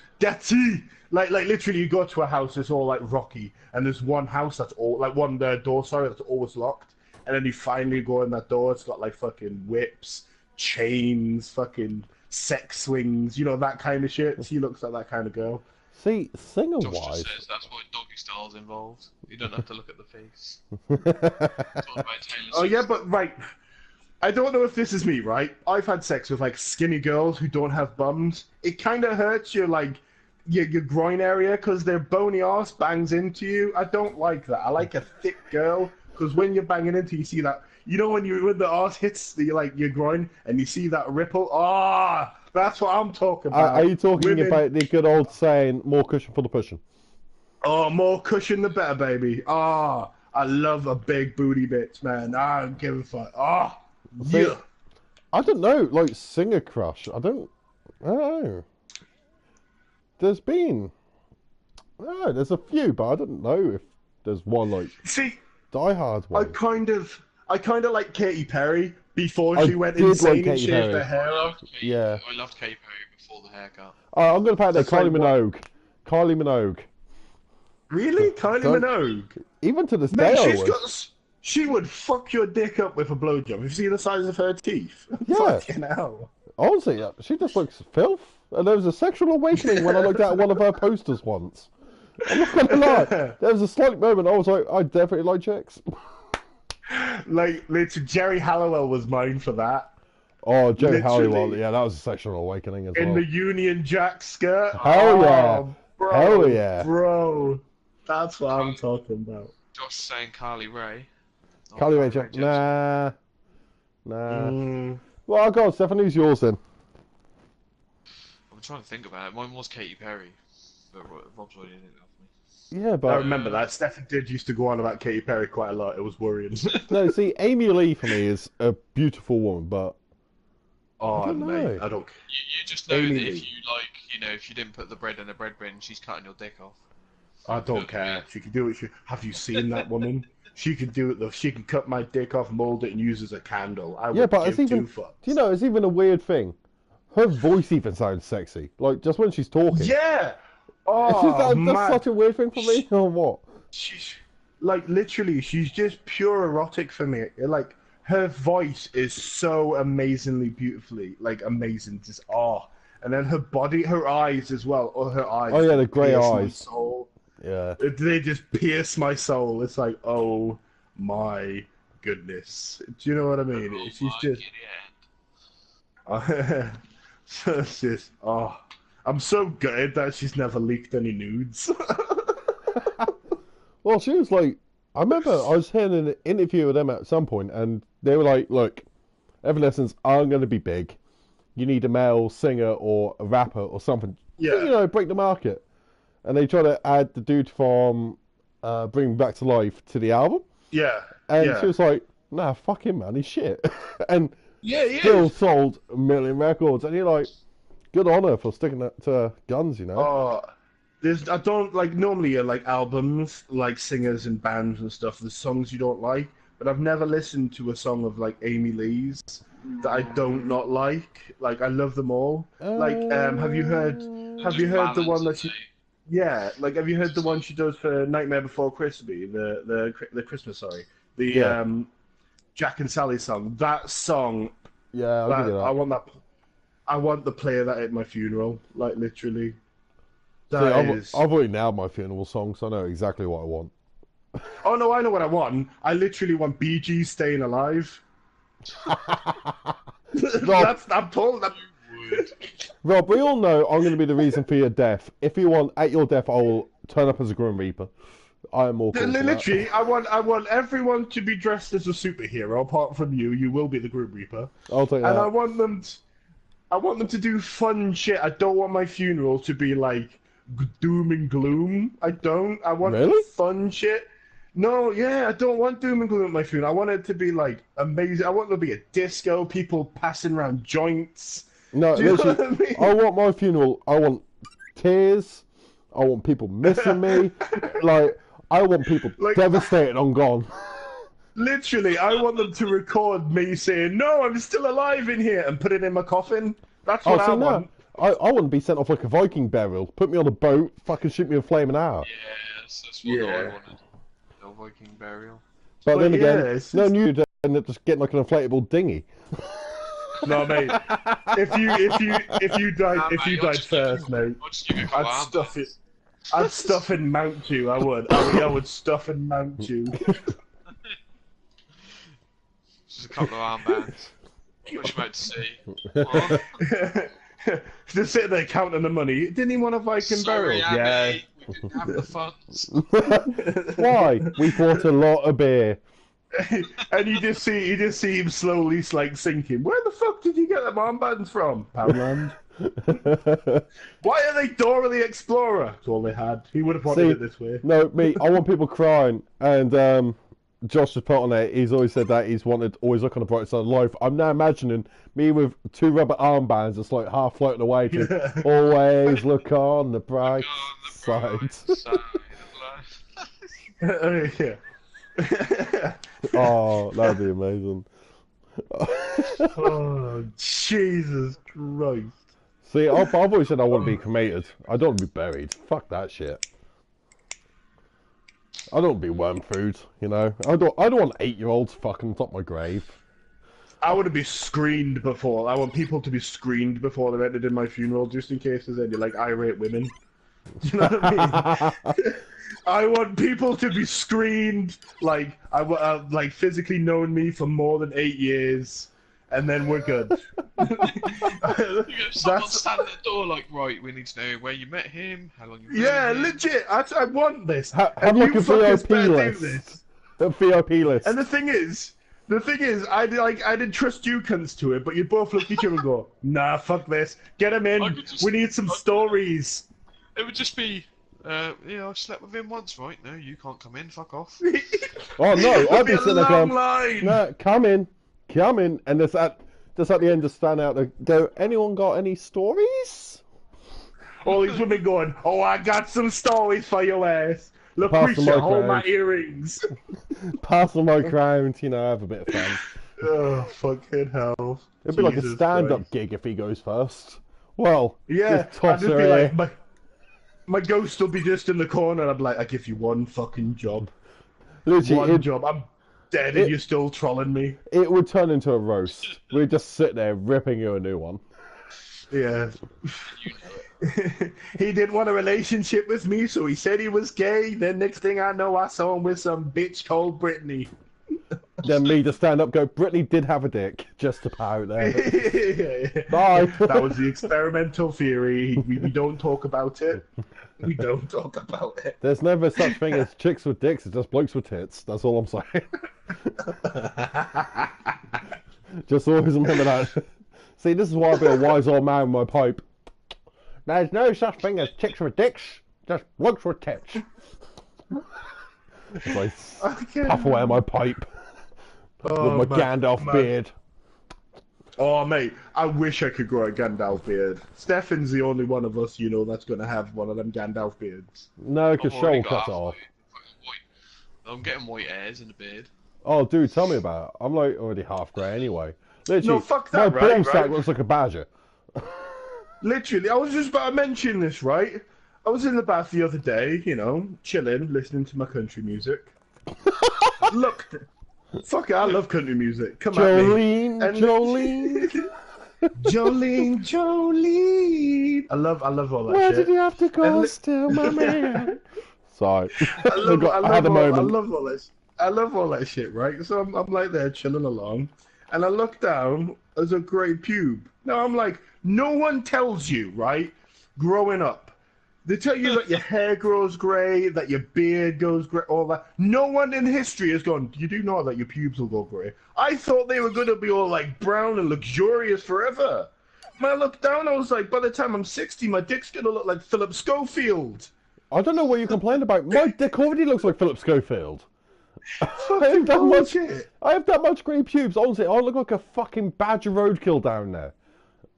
Like literally, you go to a house that's all like rocky, and there's one house that's all like one door, sorry, that's always locked, and then you finally go in that door. It's got like fucking whips, chains, fucking sex swings, you know, that kind of shit. She looks like that kind of girl. See, Josh singer-wise... just says that's why doggy style's involved. You don't have to look at the face. It's all about Taylor Oh yeah, Swift. but right. I don't know if this is me, right? I've had sex with like skinny girls who don't have bums. It kind of hurts your like your groin area because their bony ass bangs into you. I don't like that. I like a thick girl because when you're banging into, you see that. You know when the ass hits the like your groin and you see that ripple. Ah, that's what I'm talking about. Are you talking Women... about the good old saying, more cushion for the pushing? Oh, more cushion the better, baby. Ah, I love a big booty bitch, man. I don't give a fuck. Ah. See, Yeah. I don't know, like singer crush. I don't know. There's been, there's a few, but I don't know if there's one like See, diehard one. I kind of like Katy Perry before I she went did insane like and Katy shaved Perry. her hair off. Yeah. I loved Katy Perry before the haircut. I'm gonna put out there, That's like Kylie Minogue. Kylie Minogue. Really, Kylie Don't- Minogue? Even to this Man, day, I she's was. got. She would fuck your dick up with a blowjob. Have you seen the size of her teeth? Yeah. Fucking hell. Honestly, she just looks filth. And there was a sexual awakening when I looked at one of her posters once. I'm not gonna lie. There was a slight moment I was like, I definitely like chicks. Like, literally, Jerry Halliwell was mine for that. Oh, Joe Literally. Halliwell, yeah, that was a sexual awakening as In well. the Union Jack skirt. Hell yeah. Bro, Hell yeah. Bro. That's what I'm talking about. Josh saying Carly Rae. Oh, Carly Rae Jepsen. Jepsen. Nah. Mm. Well, go on, Stefan, who's yours then? I'm trying to think about it. Mine was Katy Perry, but Rob's already did it off me. Yeah, I but... remember that. Stefan did used to go on about Katy Perry quite a lot. It was worrying. No, see, Amy Lee for me is a beautiful woman, but... Oh, don't mate, know. I don't. You just know Amy that Lee. if you like, if you didn't put the bread in the bread bin, she's cutting your dick off. I don't care. She can do it. Have you seen that woman? She can do it though. She can cut my dick off, mold it, and use it as a candle. I would Yeah, but give it's even... two fucks. Do you know, it's even a weird thing. Her voice even sounds sexy. Like, just when she's talking. Yeah. It's Oh, just, that's man. such a weird thing for me, or what? She's like literally. She's just pure erotic for me. Like her voice is so amazingly beautifully, like amazing. Just and then her body, her eyes as well. Oh, her eyes. Oh, yeah, the grey pierce my eyes. soul. Yeah. They just pierce my soul. It's like, oh my goodness. Do you know what I mean? Oh, She's my just. giddy So it's just, I'm so gutted that she's never leaked any nudes. Well, she was like... I remember I was hearing an interview with them at some point, and they were like, look, Evanescence aren't going to be big. You need a male singer or a rapper or something. Yeah. You know, break the market. And they try to add the dude from Bring Back to Life to the album. Yeah. And yeah. she was like, nah, fuck him, man, he's shit. And Yeah, he still is. sold 1 million records. And you're like, good on her for sticking to her guns, you know? I don't like normally like albums, like singers and bands and stuff. There's songs you don't like, but I've never listened to a song of like Amy Lee's that I don't not like. Like I love them all. Like, have you heard the one that she? Yeah, like have you heard the one she does for Nightmare Before Christmas? The Christmas, sorry, Jack and Sally song. That song. Yeah, I'll give you that. I want that. I want the play of that at my funeral. Like literally. See, I've already nailed my funeral song, so I know exactly what I want. Oh no, I know what I want. I literally want Bee Gees Staying Alive. I'm told that. Rob, we all know I'm going to be the reason for your death. If you want, at your death, I will turn up as a Grim Reaper. I am more cool for that. Literally, I want everyone to be dressed as a superhero, apart from you. You will be the Grim Reaper. I'll take that. And I want them to do fun shit. I don't want my funeral to be like doom and gloom. I don't. I want Really? fun shit. No, yeah, I don't want doom and gloom at my funeral. I want it to be like amazing. I want there to be a disco, people passing around joints. No, Do you know literally, what I mean? I want my funeral. I want tears. I want people missing me. Like, I want people Like- devastated I'm gone. Literally, I want them to record me saying, "No, I'm still alive in here," and put it in my coffin. That's what I want. I wouldn't be sent off like a Viking burial. Put me on a boat, fucking shoot me with flaming arrow. Yes, that's what I wanted. No Viking burial. But then again, no new end up just getting like an inflatable dinghy. No, mate. If you died first, mate, I'd stuff and mount you. I would. I would stuff and mount you. Just a couple of armbands. What you about to see? What? Just sitting there counting the money. Didn't he want a Viking burial? Yeah. We didn't have the funds. Why? We bought a lot of beer. And you just see him slowly like sinking. Where the fuck did you get them armbands from? Poundland. Why are they Dora the Explorer? That's all they had. He would have wanted it this way. No, me. I want people crying. And Josh has put on it. He's always said that he's wanted always look on the bright side of life. I'm now imagining me with 2 rubber armbands that's like half floating away to always look on the bright side. Yeah. Oh, that'd be amazing. Oh, Jesus Christ. See, I've always said I want to be cremated. I don't want to be buried. Fuck that shit. I don't want to be worm food, you know. I don't want 8-year-olds fucking on top of my grave. I want to be screened before. I want people to be screened before they're entered in my funeral, just in case there's any like irate women. Do you know what I mean? I want people to be screened, like like physically known me for more than 8 years, and then we're good. Someone stand at the door like, right, we need to know where you met him, how long you met him. Legit. I want this. Have like a VIP list. A VIP list. And the thing is, I didn't trust you cunts to it, but you both look at each other and go, nah, fuck this. Get him in. We need some stories. It would just be, yeah, I've slept with him once, right? No, you can't come in. Fuck off. Oh no, I'd be sitting there going, line. no, come in, and just at the end, just stand out there, go, anyone got any stories? All these women going, oh, I got some stories for your ass. Lucretia, hold my earrings. Pass on my crown, you know, have a bit of fun. Oh, fucking hell. It'd be like a stand-up gig if he goes first. Well, yeah, just toss I'd just her be like, my ghost will be just in the corner, and I'd be like, I give you one fucking job. Literally, one job. I'm dead and you're still trolling me. It would turn into a roast. We'd just sit there ripping you a new one. Yeah. He didn't want a relationship with me, so he said he was gay. Then next thing I know, I saw him with some bitch called Brittany. Then me to stand up, go, Brittany did have a dick, just about there. Yeah. Bye. That was the experimental theory. We don't talk about it. We don't talk about it. There's never such thing as chicks with dicks, it's just blokes with tits. That's all I'm saying. Just always remember that. See, this is why I'll be a wise old man with my pipe. There's no such thing as chicks with dicks, just blokes with tits. So I puff away my pipe with my Gandalf beard. Oh, mate, I wish I could grow a Gandalf beard. Stefan's the only one of us, you know, that's going to have one of them Gandalf beards. No, because Shoal cut it off. I'm getting white hairs in the beard. Oh, dude, tell me about it. I'm like already half grey anyway. Literally, no, fuck that, my ball sack looks like a badger. Literally, I was just about to mention this, right? I was in the bath the other day, you know, chilling, listening to my country music. Look, fuck it, I love country music. Come Jolene, at me. Jolene. Jolene. I love all that Where shit. did you have to go still, my man? Sorry. I had a moment. I love all that shit, right? So I'm like there chilling along, and I look down, there's a grey pube. Now I'm like, no one tells you, right? Growing up, they tell you that your hair grows grey, that your beard goes grey, all that. No one in history has gone, you do know that your pubes will go grey. I thought they were going to be all like brown and luxurious forever. When I looked down, I was like, by the time I'm 60, my dick's going to look like Philip Schofield. I don't know what you complained about. My dick already looks like Philip Schofield. I have that much grey pubes. Honestly, I look like a fucking badger roadkill down there.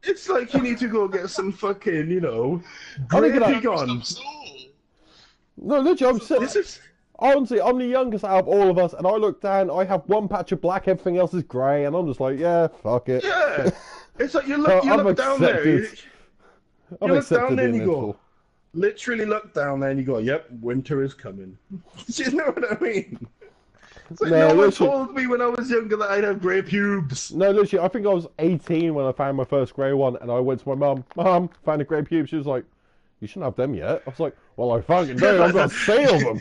It's like you need to go get some fucking, you know, gravy on. No, literally, honestly, I'm the youngest out of all of us, and I look down, I have one patch of black, everything else is grey, and I'm just like, yeah, fuck it. Yeah. It's like you look down there. You look down there and you go, literally look down there and you go, yep, winter is coming. Do you know what I mean? It's like no one told me when I was younger that I'd have grey pubes. No, literally, I think I was 18 when I found my first grey one, and I went to my mum, found a grey pube. She was like, you shouldn't have them yet. I was like, well, I fucking do. I've got 3 of them.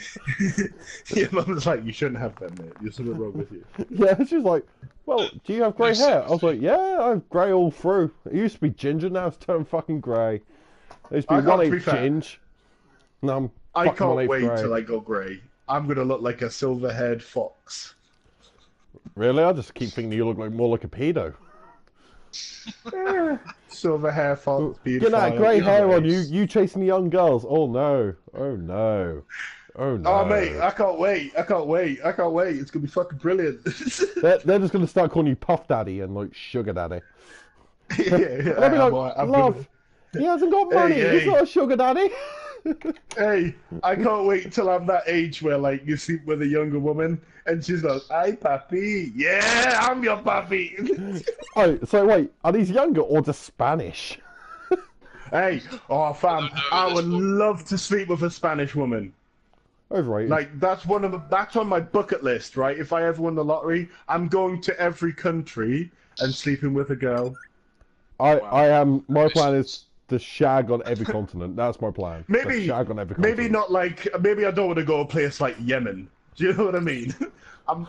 Your mum was like, you shouldn't have them, mate. There's something wrong with you. Yeah, she was like, well, do you have grey hair? I was like, yeah, I have grey all through. It used to be ginger, now it's turned fucking grey. It used to be 1/8 ginge. Now I can't wait till I go grey. I'm going to look like a silver-haired fox. Really? I just keep thinking you look more like a pedo. Silver hair fox, get that grey hair on you chasing young girls. Oh no. Oh no. Oh no. Oh mate, I can't wait. It's going to be fucking brilliant. they're just going to start calling you Puff Daddy and like Sugar Daddy. Yeah, I'll be like, love, he hasn't got money. He's not a Sugar Daddy. Hey, I can't wait till I'm that age where, like, you sleep with a younger woman and she's like, "Hi, papi." Yeah, I'm your papi. Oh, so wait, are these younger or just Spanish? Hey, oh fam, I would love to sleep with a Spanish woman. Overrated. Like that's on my bucket list, right? If I ever win the lottery, I'm going to every country and sleeping with a girl. I am. My plan is to shag on every continent. That's my plan. Maybe shag on every continent. Maybe not like. Maybe I don't want to go to a place like Yemen. Do you know what I mean? I'm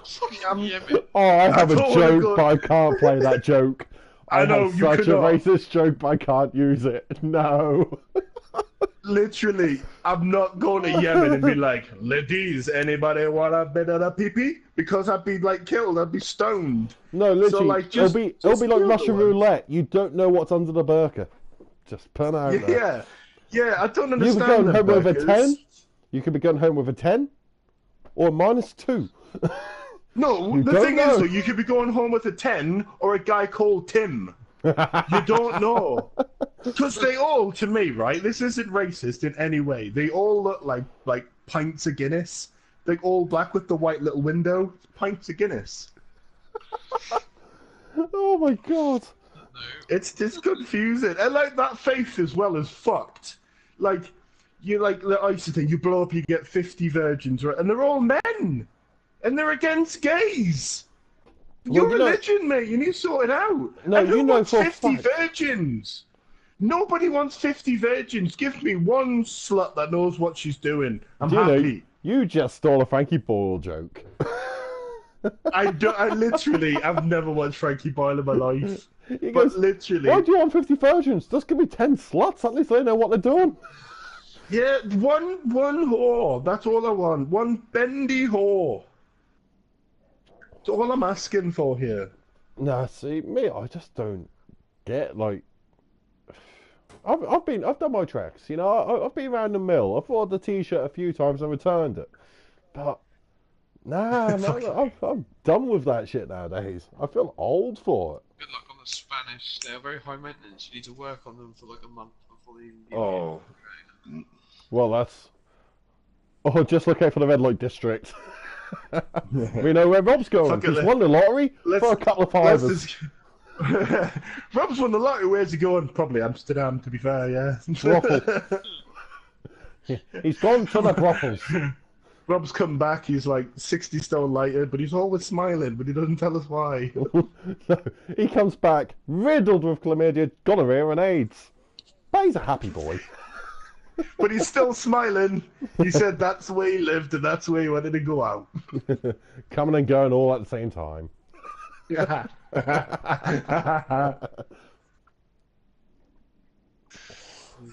Yemen. Oh, I have a joke, but I can't play that joke. I know have such a racist joke, but I can't use it. No. Literally, I'm not going to Yemen and be like, "Ladies, anybody want a bit of a pee-pee?" Because I'd be like killed. I'd be stoned. No, literally, so, like, it'll be like Russian roulette. You don't know what's under the burqa. Just put out there. Yeah. I don't understand. You could go home with a 10. You could be going home with a 10, or -2. No, the thing is, though, you could be going home with a 10 or a guy called Tim. You don't know. Because they all, to me, right, this isn't racist in any way. They all look like pints of Guinness. They're all black with the white little window. Pints of Guinness. Oh my god. It's just confusing. And like that face as well is fucked. Like, you like the icy thing, you blow up, you get 50 virgins, right? And they're all men. And they're against gays. Your religion, mate, you need to sort it out. No, and who wants for 50 virgins? Nobody wants 50 virgins. Give me one slut that knows what she's doing. I'm happy. You just stole a Frankie Boyle joke. I've never watched Frankie Boyle in my life. He goes, literally. Why do you want 50 virgins? Just give me 10 sluts. At least they know what they're doing. Yeah, one whore. That's all I want. One bendy whore. That's all I'm asking for here. Nah, see, me, I just don't get, like... I've done my tracks, you know, I've been around the mill. I've ordered the t-shirt a few times and returned it. But, nah, man, I'm done with that shit nowadays. I feel old for it. Good luck on the Spanish. They're very high maintenance. You need to work on them for like a month before they even give you. Well, that's... Oh, just look out for the red light district. We know where Rob's going. He's won the lottery for a couple of fivers. Rob's won the lottery. Where's he going? Probably Amsterdam, to be fair, yeah. Brothel. He's gone to the brothels. Rob's come back. He's like 60 stone lighter, but he's always smiling, but he doesn't tell us why. No, he comes back riddled with chlamydia, gonorrhea, and AIDS. But he's a happy boy. But he's still smiling. He said that's the way he lived and that's the way he wanted to go out. Coming and going all at the same time. Yeah. No,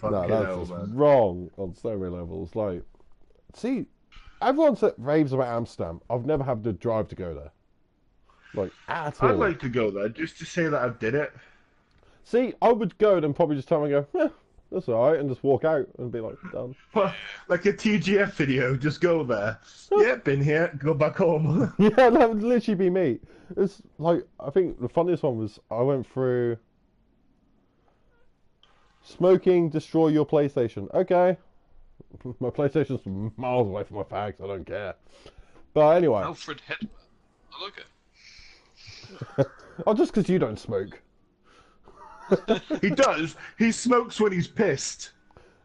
that's just wrong on so many levels. Like, see, everyone raves about Amsterdam. I've never had the drive to go there. Like, at all. I'd like to go there just to say that I did it. See, I would go and probably just tell them, go, that's alright, and just walk out and be like, done. Like a TGF video, just go there. Yeah, been here, go back home. Yeah, that would literally be me. It's like, I think the funniest one was, I went through smoking, destroy your PlayStation. Okay. My PlayStation's miles away from my fags, I don't care. But anyway. Alfred Hedman. I like it. Oh, just because you don't smoke. He does. He smokes when he's pissed.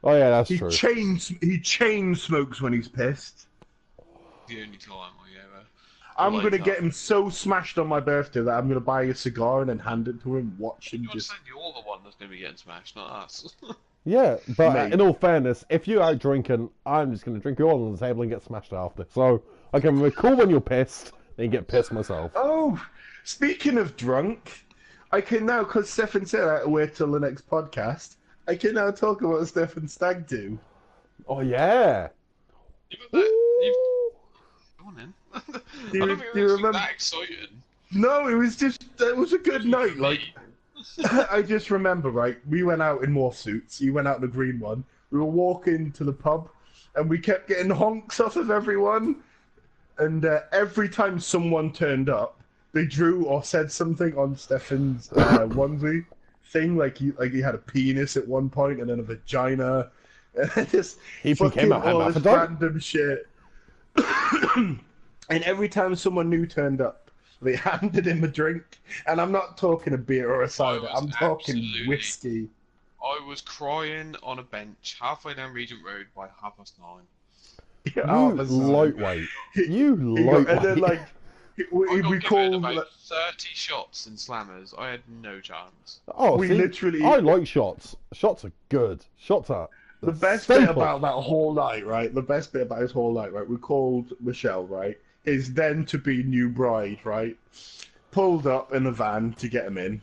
Oh yeah, that's He true. chain smokes when he's pissed. The only time I ever. I'm like gonna that. get him so smashed on my birthday that I'm gonna buy a cigar and then hand it to him. Watch him You just. understand? You're the one that's going to be getting smashed, not us. Yeah, but Mate. in all fairness, if you're out drinking, I'm just going to drink you all on the table and get smashed after. So I can be cool when you're pissed, then get pissed myself. Oh, speaking of drunk, I can now, because Stefan said I had to wait till the next podcast, I can now talk about Stefan's stag do. Oh yeah. Go on then. I Do don't you think it was remember- that exciting. No, it was a good night. Like, I just remember, right, we went out in more suits, you went out in the green one, we were walking to the pub, and we kept getting honks off of everyone, and every time someone turned up, they drew or said something on Stefan's onesie thing, like he had a penis at one point, and then a vagina, and just He became a all this hermaphrodite. random shit. And every time someone new turned up, they handed him a drink, and I'm not talking a beer or a cider. was I'm talking absolutely- whiskey. I was crying on a bench halfway down Regent Road by 9:30. You Oh, that's lightweight. You He got- lightweight. and then like I we got given called. about Like, 30 shots in slammers. I had no chance. Oh, we see, literally- I like shots. Shots are good. Shots are the best bit staple. about that whole night, right? The best bit about his whole night, right? We called Michelle, right? His then to be new bride, right? Pulled up in a van to get him in.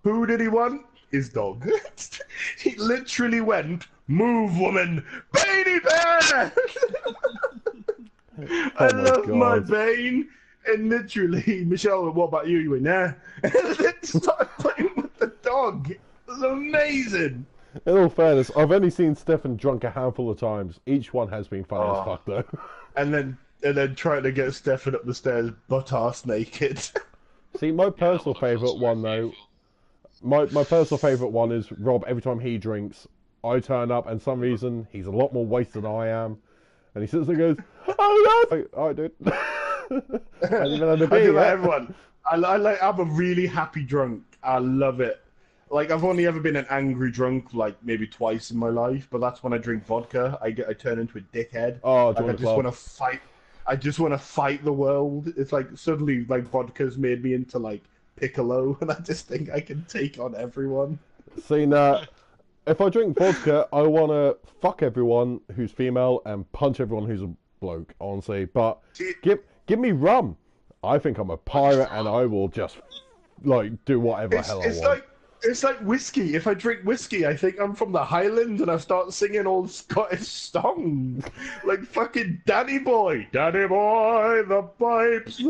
Who did he want? His dog. He literally went, "Move, woman, Baby Bear." I Oh my love my God. Bane. And literally, Michelle went, "What about you?" You went, "Nah." And then started playing with the dog. It was amazing. In all fairness, I've only seen Stefan drunk a handful of times. Each one has been funny as Oh. fuck, though. And then trying to get Stefan up the stairs butt-ass naked. See, my personal favourite one, though, my personal favourite one is Rob. Every time he drinks, I turn up, and for some reason, he's a lot more wasted than I am. And he sits there and goes, "Oh, no!" I dude. I didn't know the I do beer like yet. everyone. I'm a really happy drunk. I love it. Like, I've only ever been an angry drunk, like, maybe twice in my life, but that's when I drink vodka. I turn into a dickhead. Oh, Like, join I the just club. want to fight. I just want to fight the world. It's like, suddenly, like, vodka's made me into, like, Piccolo, and I just think I can take on everyone. See, now, if I drink vodka, I want to fuck everyone who's female and punch everyone who's a bloke, honestly. But See- give me rum. I think I'm a pirate, and I will just, like, do whatever the hell I want. It's like whiskey. If I drink whiskey, I think I'm from the Highlands and I start singing all Scottish songs. Like fucking Danny Boy. Danny Boy, the pipes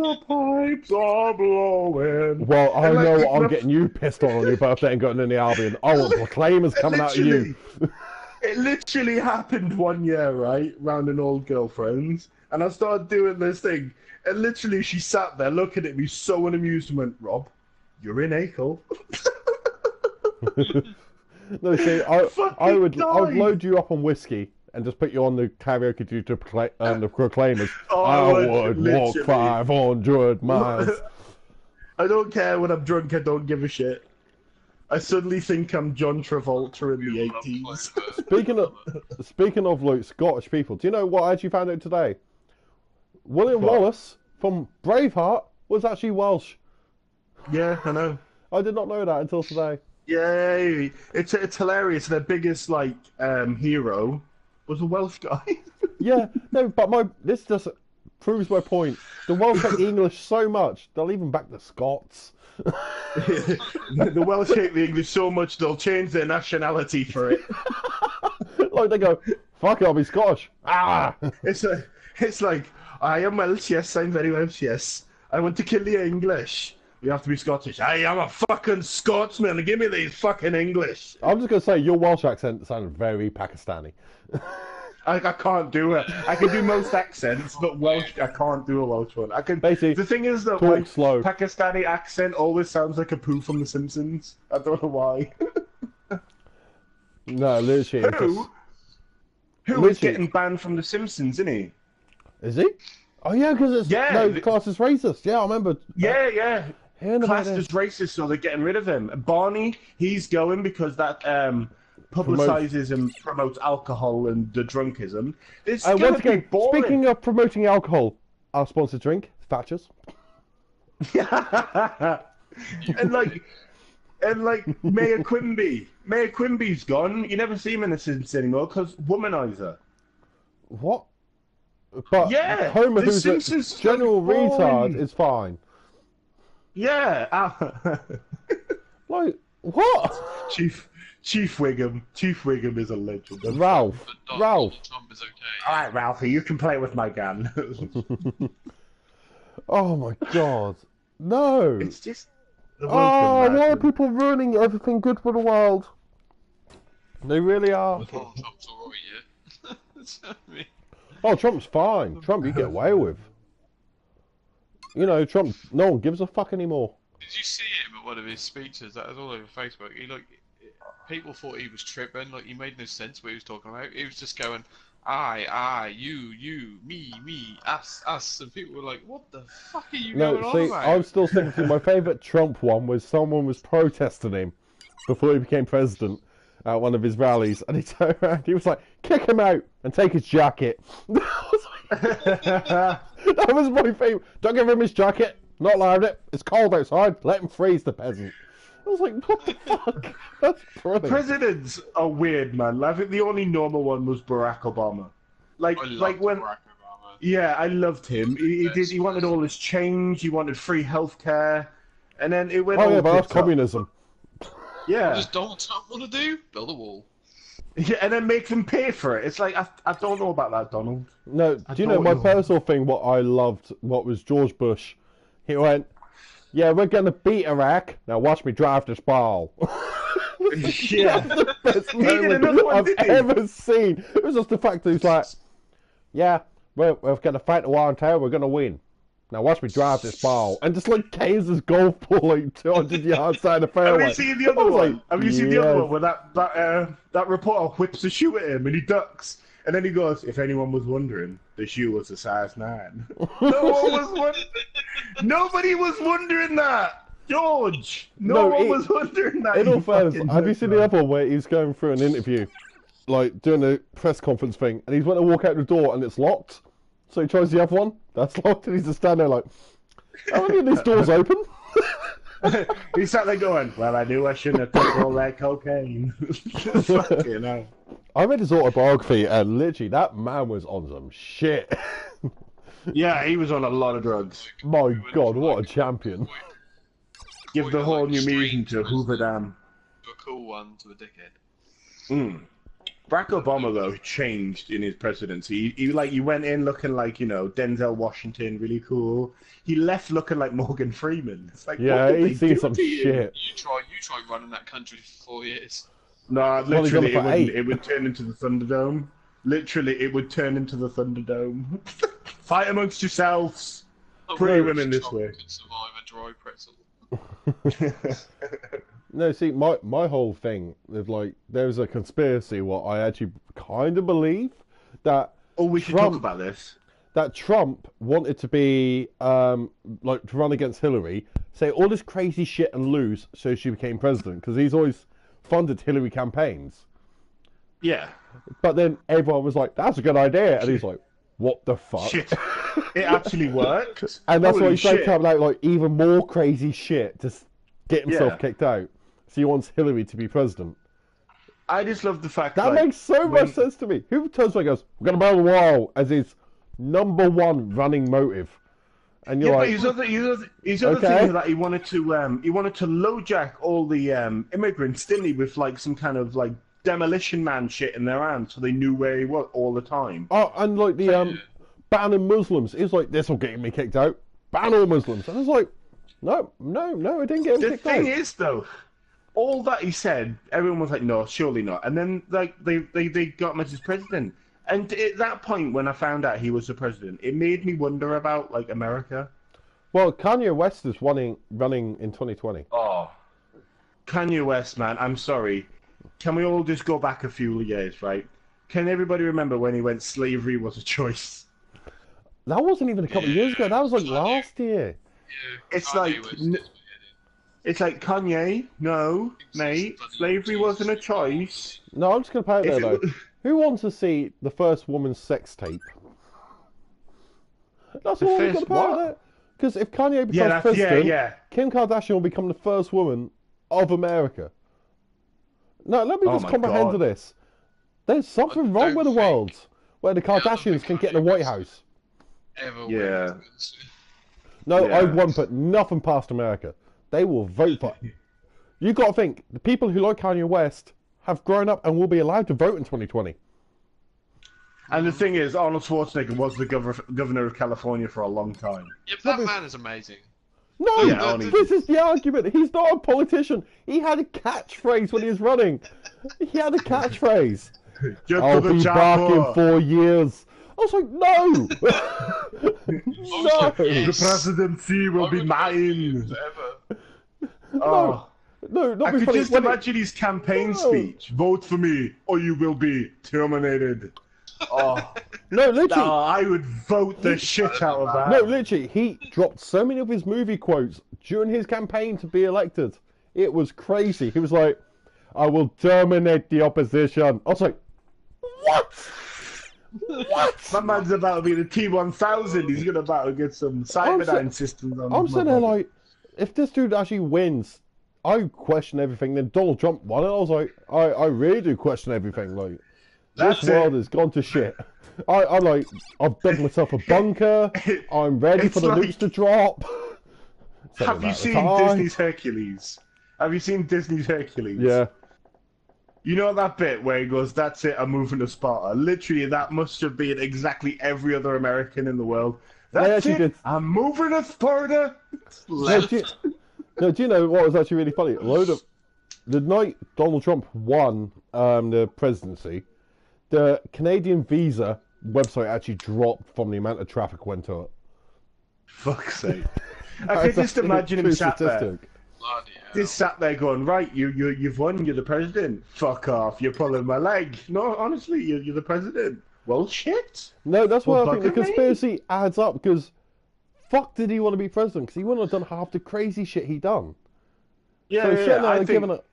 are blowing. Well, I And, like, know you what I'm know- getting you pissed on your birthday and going in the Albion. I want proclaimers coming out of you. It literally happened one year, right? Round an old girlfriend's. And I started doing this thing. And literally she sat there looking at me so in amusement. "Rob, you're in Acle." No, see, I Fucking would died. load you up on whiskey and just put you on the karaoke to the proclaimers. Oh, I I would, would walk literally. 500 miles. I don't care when I'm drunk, I don't give a shit. I suddenly think I'm John Travolta in the 80s. Speaking of like Scottish people, do you know what I actually found out today? William What? Wallace from Braveheart was actually Welsh. Yeah, I know. I did not know that until today. Yeah, it's hilarious. Their biggest like hero was a Welsh guy. Yeah, no, but this just proves my point. The Welsh hate the English so much they'll even back the Scots. The Welsh hate the English so much they'll change their nationality for it. Like they go, fuck it, I'll be Scottish. Ah. It's like I am Welsh, yes, I'm very Welsh, yes. I want to kill the English. You have to be Scottish. I am a fucking Scotsman. Give me these fucking English. I'm just gonna say your Welsh accent sounded very Pakistani. I can't do it. I can do most accents, but Welsh, I can't do a Welsh one. I can. Basically, The thing is that talk like slow. Pakistani accent always sounds like a poo from The Simpsons. I don't know why. No, literally. it's just- Who is Literally. getting banned from The Simpsons, isn't he? Is he? Oh yeah, because it's Yeah, no the- class is racist. Yeah, I remember. Yeah. classed as racist, so they're getting rid of him. Barney, he's going because that publicizes and promotes alcohol and the drunkism. It's once again, speaking of promoting alcohol, our sponsored drink, Thatcher's. and Mayor Quimby's gone. You never see him in the Simpsons anymore because womanizer. What? But yeah, Homer, who's a general retard, is fine. Yeah. Like what? Chief Wiggum. Chief Wiggum is a legend. Ralph. Trump is okay. All right, Ralphie, you can play with my gun. Oh my god. No. It's just. Why are people ruining everything good for the world? They really are. Trump's alright, yeah. Oh, Trump's fine. Trump, you get away with. You know, Trump. No one gives a fuck anymore. Did you see him at one of his speeches? That was all over Facebook. People thought he was tripping. Like, he made no sense what he was talking about. He was just going, I, you, me, us, and people were like, "What the fuck are you going on about?" I'm still thinking my favourite Trump one was someone was protesting him before he became president at one of his rallies, and he turned around, he was like, "Kick him out and take his jacket." That was my favourite. Don't give him his jacket. Not allowed it. It's cold outside. Let him freeze, the peasant. I was like, what the fuck? That's brilliant. Presidents are weird, man. I think the only normal one was Barack Obama. Like when Barack Obama. Yeah, I loved him. He wanted all this change. He wanted free healthcare, and then it went. Oh yeah, but that's communism. Yeah. What does Donald Trump want to do? Build a wall. Yeah, and then make them pay for it. It's like I don't know about that, Donald. No, do you know my personal thing? What I loved, what was George Bush? He went, "Yeah, we're gonna beat Iraq. Now watch me drive this ball." Yeah, that's the best moment I've ever seen. It was just the fact that he's like, "Yeah, we're gonna fight the war on terror. We're gonna win. Now watch me drive this ball," and just like canes his golf ball like 200 yards side the fairway. Have you seen the other one? Have you seen the other one where that reporter whips a shoe at him and he ducks, and then he goes, "If anyone was wondering, the shoe was a size 9." Nobody was wondering that, George. No one was wondering that. In all fairness, have you seen the other one where he's going through an interview, like doing a press conference thing, and he's going to walk out the door and it's locked? So he tries the other one, that's locked, and he's just standing there like, "How many of these doors open?" He sat there going, "Well, I knew I shouldn't have took all that cocaine." Fucking hell. I read his autobiography, and literally, that man was on some shit. Yeah, he was on a lot of drugs. My God, what a champion. Give the whole new meaning to Hoover Dam. A cool one to a dickhead. Barack Obama, though, changed in his presidency. He went in looking like, Denzel Washington, really cool. He left looking like Morgan Freeman. It's like, yeah, he's seen some shit. You try running that country for 4 years. No, literally, it would turn into the Thunderdome. Literally, it would turn into the Thunderdome. Fight amongst yourselves. Pretty women this way. Could survive a dry pretzel. No, see, my whole thing is like, there's a conspiracy what I actually kind of believe that. Oh, we should talk about this. That Trump wanted to be like to run against Hillary, say all this crazy shit and lose, so she became president because he's always funded Hillary campaigns. Yeah. But then everyone was like, "That's a good idea," and he's like, "What the fuck?" Shit. It actually worked. And that's why he's coming out like even more crazy shit to get himself kicked out. So he wants Hillary to be president. I just love the fact that makes so much sense to me. Who turns around and goes, "We're gonna build a wall," as his #1 running motive? And you're like, but his other thing is that he wanted to LoJack all the immigrants, didn't he, with like some kind of like demolition man shit in their hands, so they knew where he was all the time. Oh, and like the banning Muslims. He was like, "This will get me kicked out. Ban all Muslims." And I was like, no, it didn't get him kicked out. The thing is, though, all that he said, everyone was like, "No, surely not." And then like they got him as his president. And at that point, when I found out he was the president, it made me wonder about like America. Well, Kanye West is running in 2020. Oh, Kanye West, man, I'm sorry. Can we all just go back a few years, right? Can everybody remember when he went, "Slavery was a choice"? That wasn't even a couple of years ago. That was like last year. Yeah, it's Kanye It's like, Kanye, no, mate, slavery wasn't a choice. No, I'm just going to play it there, If though. it- Who wants to see the first woman's sex tape? That's The all I'm going first to play what? there. Because if Kanye becomes Yeah, that's, president, yeah. Kim Kardashian will become the first woman of America. No, let me Oh just my comprehend to God. this. There's something wrong with the world where the Kardashians can get the White House. Ever Yeah. wins. No, I Yeah. won't put nothing past America. They will vote for it. You got to think, the people who like Kanye West have grown up and will be allowed to vote in 2020. And the thing is, Arnold Schwarzenegger was the governor of California for a long time. Yeah, but that man is amazing. No, Yeah, this is the argument. He's not a politician. He had a catchphrase when he was running. He had a catchphrase. Get I'll to the be back in chopper. 4 years. I was like, no! No! The presidency will be mine. Ever. Oh. No, not I be could funny. just When imagine his campaign No. speech. Vote for me, or you will be terminated. Oh, No, literally. no, I would vote the shit out of that. No, literally, he dropped so many of his movie quotes during his campaign to be elected. It was crazy. He was like, I will terminate the opposition. I was like, what? What? That man's about to be the T-1000. He's gonna about to get some Cyberdyne systems on. I'm his sitting there motherfucker. like, if this dude actually wins, I question everything. Then Donald Trump won, and I was like, I really do question everything. Like, That's this world it. has gone to shit. I'm like, I've dug myself a bunker. I'm ready for It's the like- nukes to drop. Said Have it you at the seen time. Disney's Hercules? Have you seen Disney's Hercules? Yeah. You know that bit where he goes, "That's it, I'm moving to Sparta." Literally, that must have been exactly every other American in the world. That's actually it, did. I'm moving to Sparta. No, do you know what was actually really funny? The night Donald Trump won the presidency, the Canadian visa website actually dropped from the amount of traffic went to it. Fuck's sake! I That's can just actually a imagine him true sat there. statistic. Bloody hell. Just sat there going, right, you've won, you're the president. Fuck off, you're pulling my leg. No, honestly, you're the president. Well, shit. No, that's why Well, I think the bugger me. conspiracy adds up, because fuck did he want to be president? Because he wouldn't have done half the crazy shit he done. Yeah, So yeah, shit yeah, now, I they're think, giving it.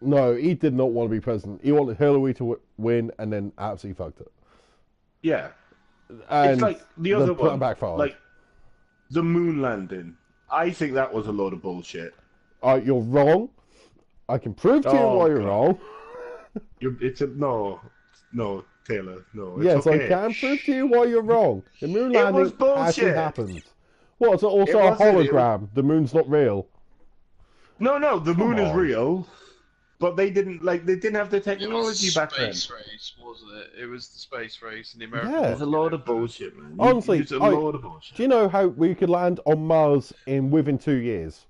No, he did not want to be president. He wanted Hillary to win and then absolutely fucked it. yeah. And It's like the then other put it one, backfired. like the moon landing. I think that was a load of bullshit. You're wrong. I can prove to you Oh, why you're God. wrong. No, Taylor, no. It's Yes, okay. I can prove to you why you're wrong. The moon It landing was bullshit. actually happened. What, it's also a wasn't, it hologram. The moon's not real. No, the moon is on. real, but they didn't have the It was technology back then. space race, wasn't it? It was the space race and the American. Yeah. There's a load of bullshit, man. Honestly, It's a I- load of bullshit. Do you know how we could land on Mars within 2 years?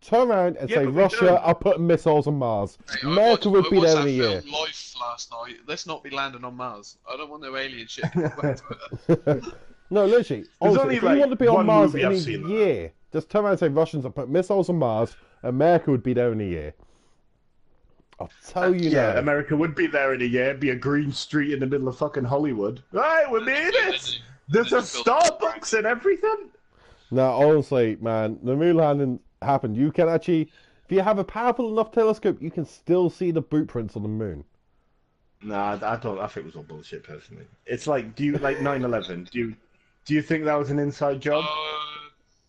Turn around and Yeah, say, but we Russia don't. are putting missiles on Mars. Hey, America would be there in a year. I watched that film Life last night. Let's not be landing on Mars. I don't want no alien shit coming back to it. No, literally. Honestly, only, if you like, want to be on one Mars movie in I've a seen that. year, just turn around and say Russians have put missiles on Mars. America would be there in a year. I'll tell you Yeah, now. America would be there in a year. Be a green street in the middle of fucking Hollywood. Right, we made it. There's a Starbucks and everything. Now, honestly, man, the moon landing happened. You can actually, if you have a powerful enough telescope, you can still see the boot prints on the moon. Nah, I don't. I think it was all bullshit. Personally, it's like, do you like 9/11? Do you think that was an inside job?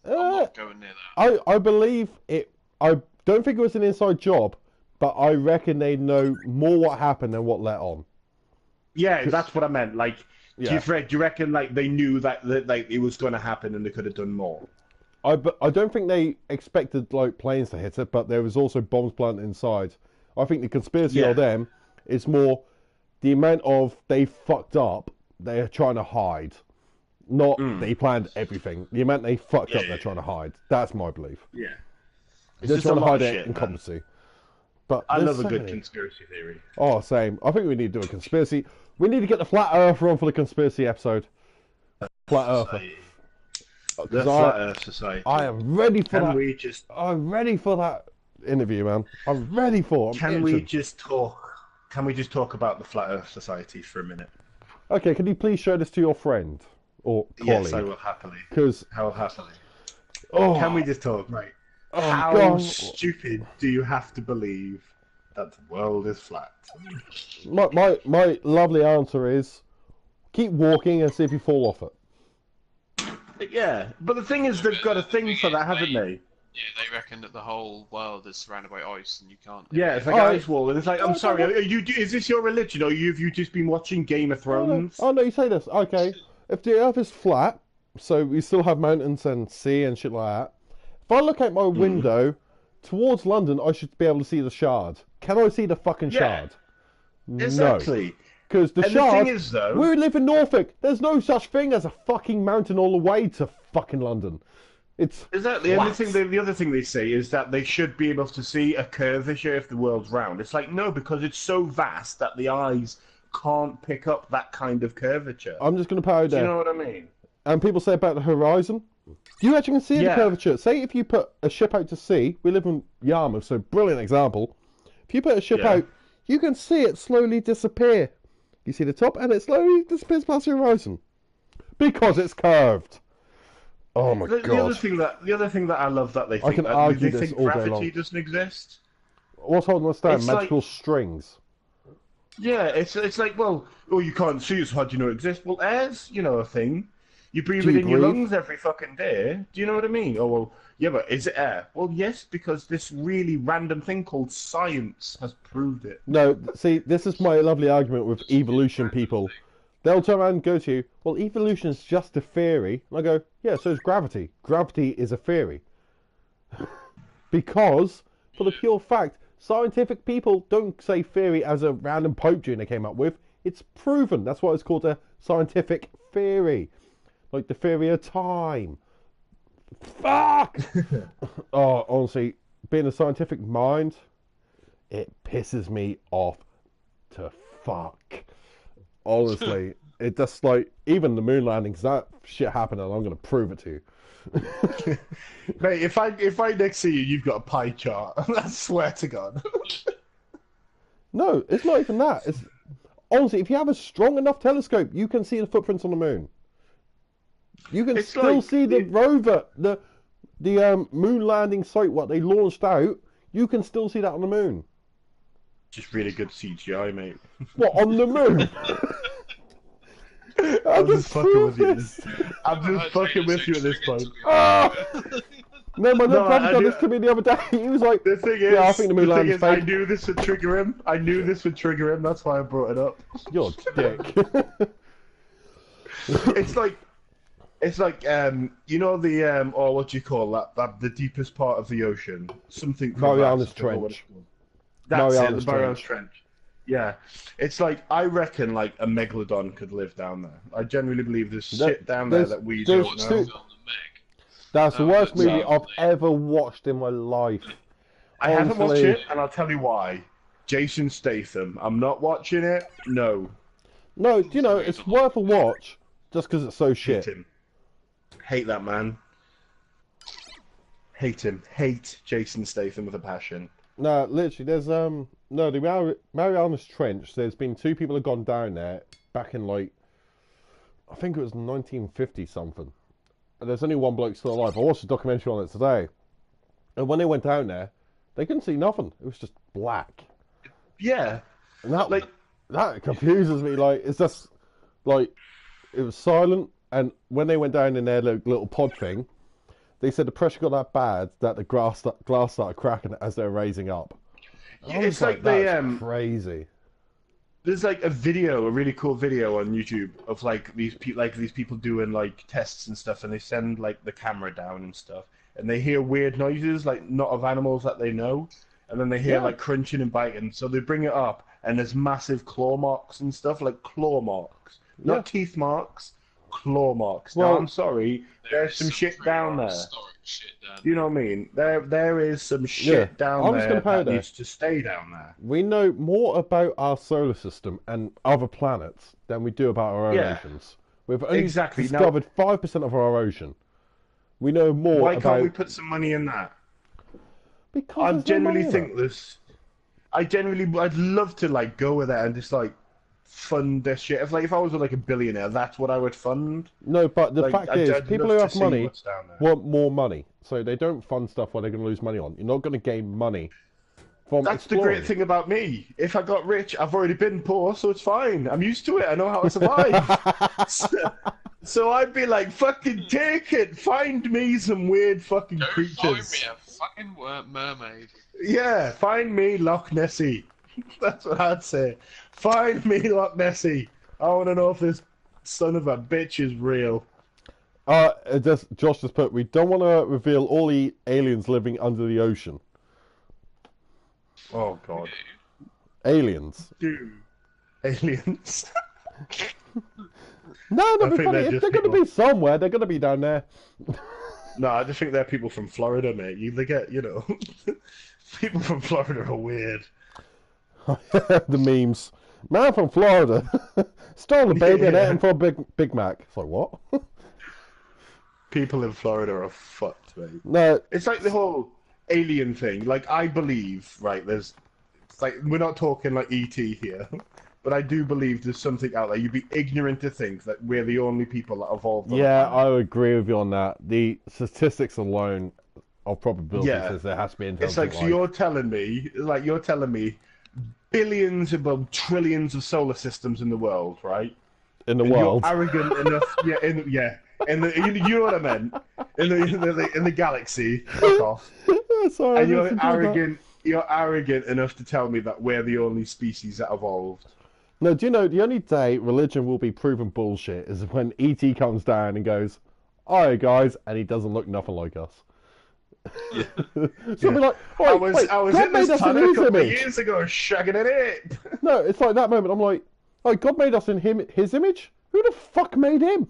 I'm Uh, not going near that. I believe it. I don't think it was an inside job, but I reckon they know more what happened than what let on. Yeah, that's what I meant. Like, Yeah. do you reckon like they knew that like it was going to happen and they could have done more? I don't think they expected like planes to hit it, but there was also bombs planted inside. I think the conspiracy Yeah. of them is more the amount of they fucked up. They're trying to hide, not they planned everything. The amount they fucked up, Yeah, they're yeah. trying to hide. That's my belief. Yeah, it's They're just a trying to lot hide of it shit, in man. competency. But I there's love a so good many. conspiracy theory. Oh, same. I think we need to do a conspiracy. We need to get the flat earther on for the conspiracy episode. Flat earther. The 'Cause Flat Earth Society. I am ready for Can that. we just I'm ready for that interview, man. I'm ready for it. I'm can we itching. just talk? Can we just talk about the Flat Earth Society for a minute? Okay, can you please show this to your friend or colleague? Yes, I will happily. Because I will happily. oh, Can we just talk? Right. Oh, How God. stupid do you have to believe that the world is flat? My lovely answer is keep walking and see if you fall off it. Yeah, but the thing is, they've got a thing for that, haven't they? Yeah, they reckon that the whole world is surrounded by ice and you can't. Yeah, it's like ice wall, and it's like, I'm sorry, is this your religion, or have you just been watching Game of Thrones? Oh no, you say this. Okay, if the Earth is flat, so we still have mountains and sea and shit like that. If I look out my window towards London, I should be able to see the Shard. Can I see the fucking Shard? Exactly. No. Because the And Shard, the thing is, though, we live in Norfolk. There's no such thing as a fucking mountain all the way to fucking London. It's exactly. And the other thing they say is that they should be able to see a curvature if the world's round. It's like, no, because it's so vast that the eyes can't pick up that kind of curvature. I'm just going to put it out there. Do you know what I mean? And people say about the horizon. You actually can see the curvature. Say if you put a ship out to sea, we live in Yarmouth, so brilliant example. If you put a ship out, you can see it slowly disappear. You see the top, and it slowly disappears past the horizon because it's curved. Oh my god! The other thing that I love that they think, I can argue they this think all day gravity long. doesn't exist. What's holding us down? It's Magical like- strings. Yeah, it's like, well, you can't see it, so how do you know it exists? Well, air's, a thing. You breathe Do it you in your breathe? lungs every fucking day. Do you know what I mean? Oh, well, yeah, but is it air? Well, yes, because this really random thing called science has proved it. No, see, this is my lovely argument with evolution people. They'll turn around and go to you, well, evolution is just a theory. And I go, yeah, so is gravity. Gravity is a theory. Because, for the pure fact, scientific people don't say theory as a random Pope Jr. came up with. It's proven. That's why it's called a scientific theory. Like the theory of time. Fuck! Oh, honestly, being a scientific mind, it pisses me off to fuck. Honestly, it just like, even the moon landings, that shit happened and I'm going to prove it to you. Mate, if I next see you, you've got a pie chart. I swear to God. No, it's not even that. It's honestly, if you have a strong enough telescope, you can see the footprints on the moon. You can still see the rover, the moon landing site, what they launched out. You can still see that on the moon. Just really good CGI, mate. What, on the moon? I'm just fucking with you. I'm just fucking with you at this point. No, my little brother done this to me the other day. He was like, The thing is, yeah, I think the moon landing's I fake. knew this would trigger him. That's why I brought it up. You're a dick. It's like what do you call that the deepest part of the ocean? Something. Mariana's Trench. That's Mariana's it, the Mariana's Trench. Yeah, it's like, I reckon like a megalodon could live down there. I genuinely believe there's shit down there that we don't What's know. the film, The Meg? That's the worst movie no. I've ever watched in my life. I haven't watched Honestly. it, and I'll tell you why. Jason Statham. I'm not watching it. No. No, you know, it's worth a watch just because it's so Hate shit. him. Hate that man. Hate him. Hate Jason Statham with a passion. No, literally, there's the Mariana's Trench. There's been 2 people have gone down there back in like, I think it was 1950 something. And there's only one bloke still alive. I watched a documentary on it today, and when they went down there, they couldn't see nothing. It was just black. Yeah. And that confuses me. Like, it's just like, it was silent, and when they went down in their little pod thing, they said the pressure got that bad that the glass started cracking as they were raising up. Yeah, I was it's like that's crazy. There's like a really cool video on YouTube of like these people doing like tests and stuff, and they send like the camera down and stuff, and they hear weird noises, like not of animals that they know, and then they hear like crunching and biting. So they bring it up, and there's massive claw marks and stuff, like claw marks, not teeth marks, claw marks. Well, now, I'm sorry, there's some shit down there. Shit down You know what I mean? There is some shit down there that needs to stay down there. We know more about our solar system and other planets than we do about our own oceans. We've only discovered 5% of our ocean. We know more Why about... can't we put some money in that? Because I'd love to like go with that and just like fund this shit. If I was like a billionaire, that's what I would fund. No, but the Like, fact I'd is, people love who to have see money what's down there. want more money, so they don't fund stuff where they're going to lose money on. You're not going to gain money from That's the exploring. great thing about me. If I got rich, I've already been poor, so it's fine. I'm used to it. I know how to survive. So I'd be like, fucking take it. Find me some weird fucking Go creatures. find me a fucking mermaid. Yeah, find me Loch Nessie. That's what I'd say. Find me Loch Nessie. I want to know if this son of a bitch is real. Josh just put, we don't want to reveal all the aliens living under the ocean. Oh, God. Aliens. Dude. Aliens. No, I they're think funny. they're If just they're going to people. be somewhere, they're going to be down there. No, I just think they're people from Florida, mate. They get, people from Florida are weird. The memes. Man from Florida stole a baby and ate him for a Big Mac. It's like, what? People in Florida are fucked, mate. No, It's like the whole alien thing. Like, I believe, right, it's like, we're not talking like E.T. here, but I do believe there's something out there. You'd be ignorant to think that we're the only people that evolved on the yeah, planet. I would agree with you on that. The statistics alone of probability Yeah. says there has to be It's like, intelligent so life. you're telling me billions, well, trillions of solar systems in the world, right? In the And world. You're arrogant enough, you know what I meant. In the galaxy, fuck off. Sorry, And I listened to that. you're arrogant enough to tell me that we're the only species that evolved. No, do you know, the only day religion will be proven bullshit is when E.T. comes down and goes, "Alright, guys," and he doesn't look nothing like us. Yeah. So I'll be like, I wait, was God in made this us in planet a his couple of image. years ago shagging an ape. No, it's like that moment. I'm like, oh, God made us in his image? Who the fuck made him?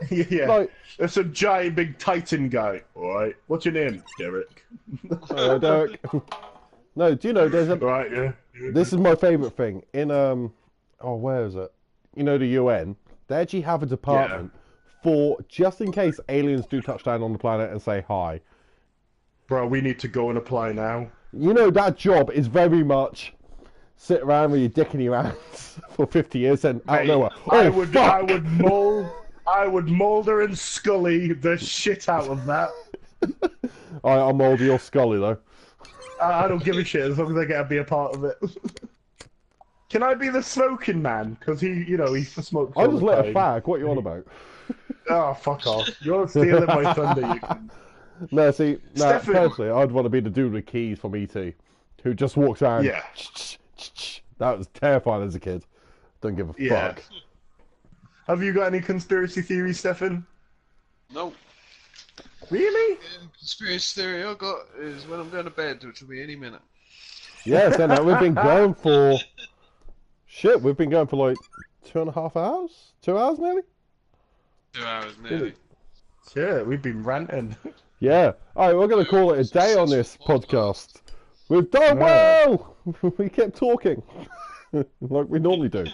Yeah. Like, There's a giant big titan guy. Alright. What's your name? Derek. Derek. No, do you know, there's a... Right, yeah. This is my favourite thing. In, where is it? You know, the UN. They actually have a department for, just in case aliens do touch down on the planet and say hi. Bro, we need to go and apply now. You know, that job is very much sit around with your dick in your hands for 50 years and out Mate, nowhere. I Oh, would fuck! I would Mulder and Scully the shit out of that. I'll mould your Scully, though. I don't give a shit as long as I get to be a part of it. Can I be the smoking man? Because he smokes. I all just the lit a time. fag. What are you on about? Oh, fuck off! You're stealing my thunder. You can. No, see, Stefan- personally, I'd want to be the dude with keys from E.T. who just walks around. Yeah. That was terrifying as a kid. Don't give a Yeah. fuck. Have you got any conspiracy theories, Stefan? No. Really? The conspiracy theory I got is when I'm going to bed, which will be any minute. Yes, and we've been going for... Shit, we've been going for like 2.5 hours? 2 hours nearly? 2 hours nearly. Shit, we've been ranting. Yeah. Alright, we're going to call it a day on this podcast. We've done Yeah. well! We kept talking. Like we normally do.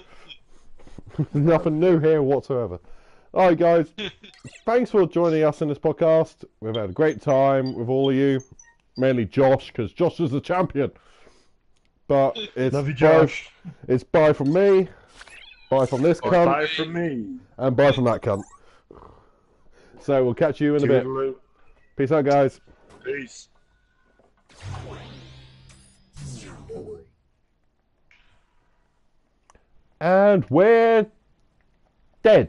Nothing new here whatsoever. Alright guys, thanks for joining us in this podcast. We've had a great time with all of you. Mainly Josh, because Josh is the champion. But it's Love you, Josh. It's bye from me, bye from this cunt, Bye from me. and bye from that cunt. So we'll catch you in a bit. Toodaloo. Peace out guys. Peace. And we're dead.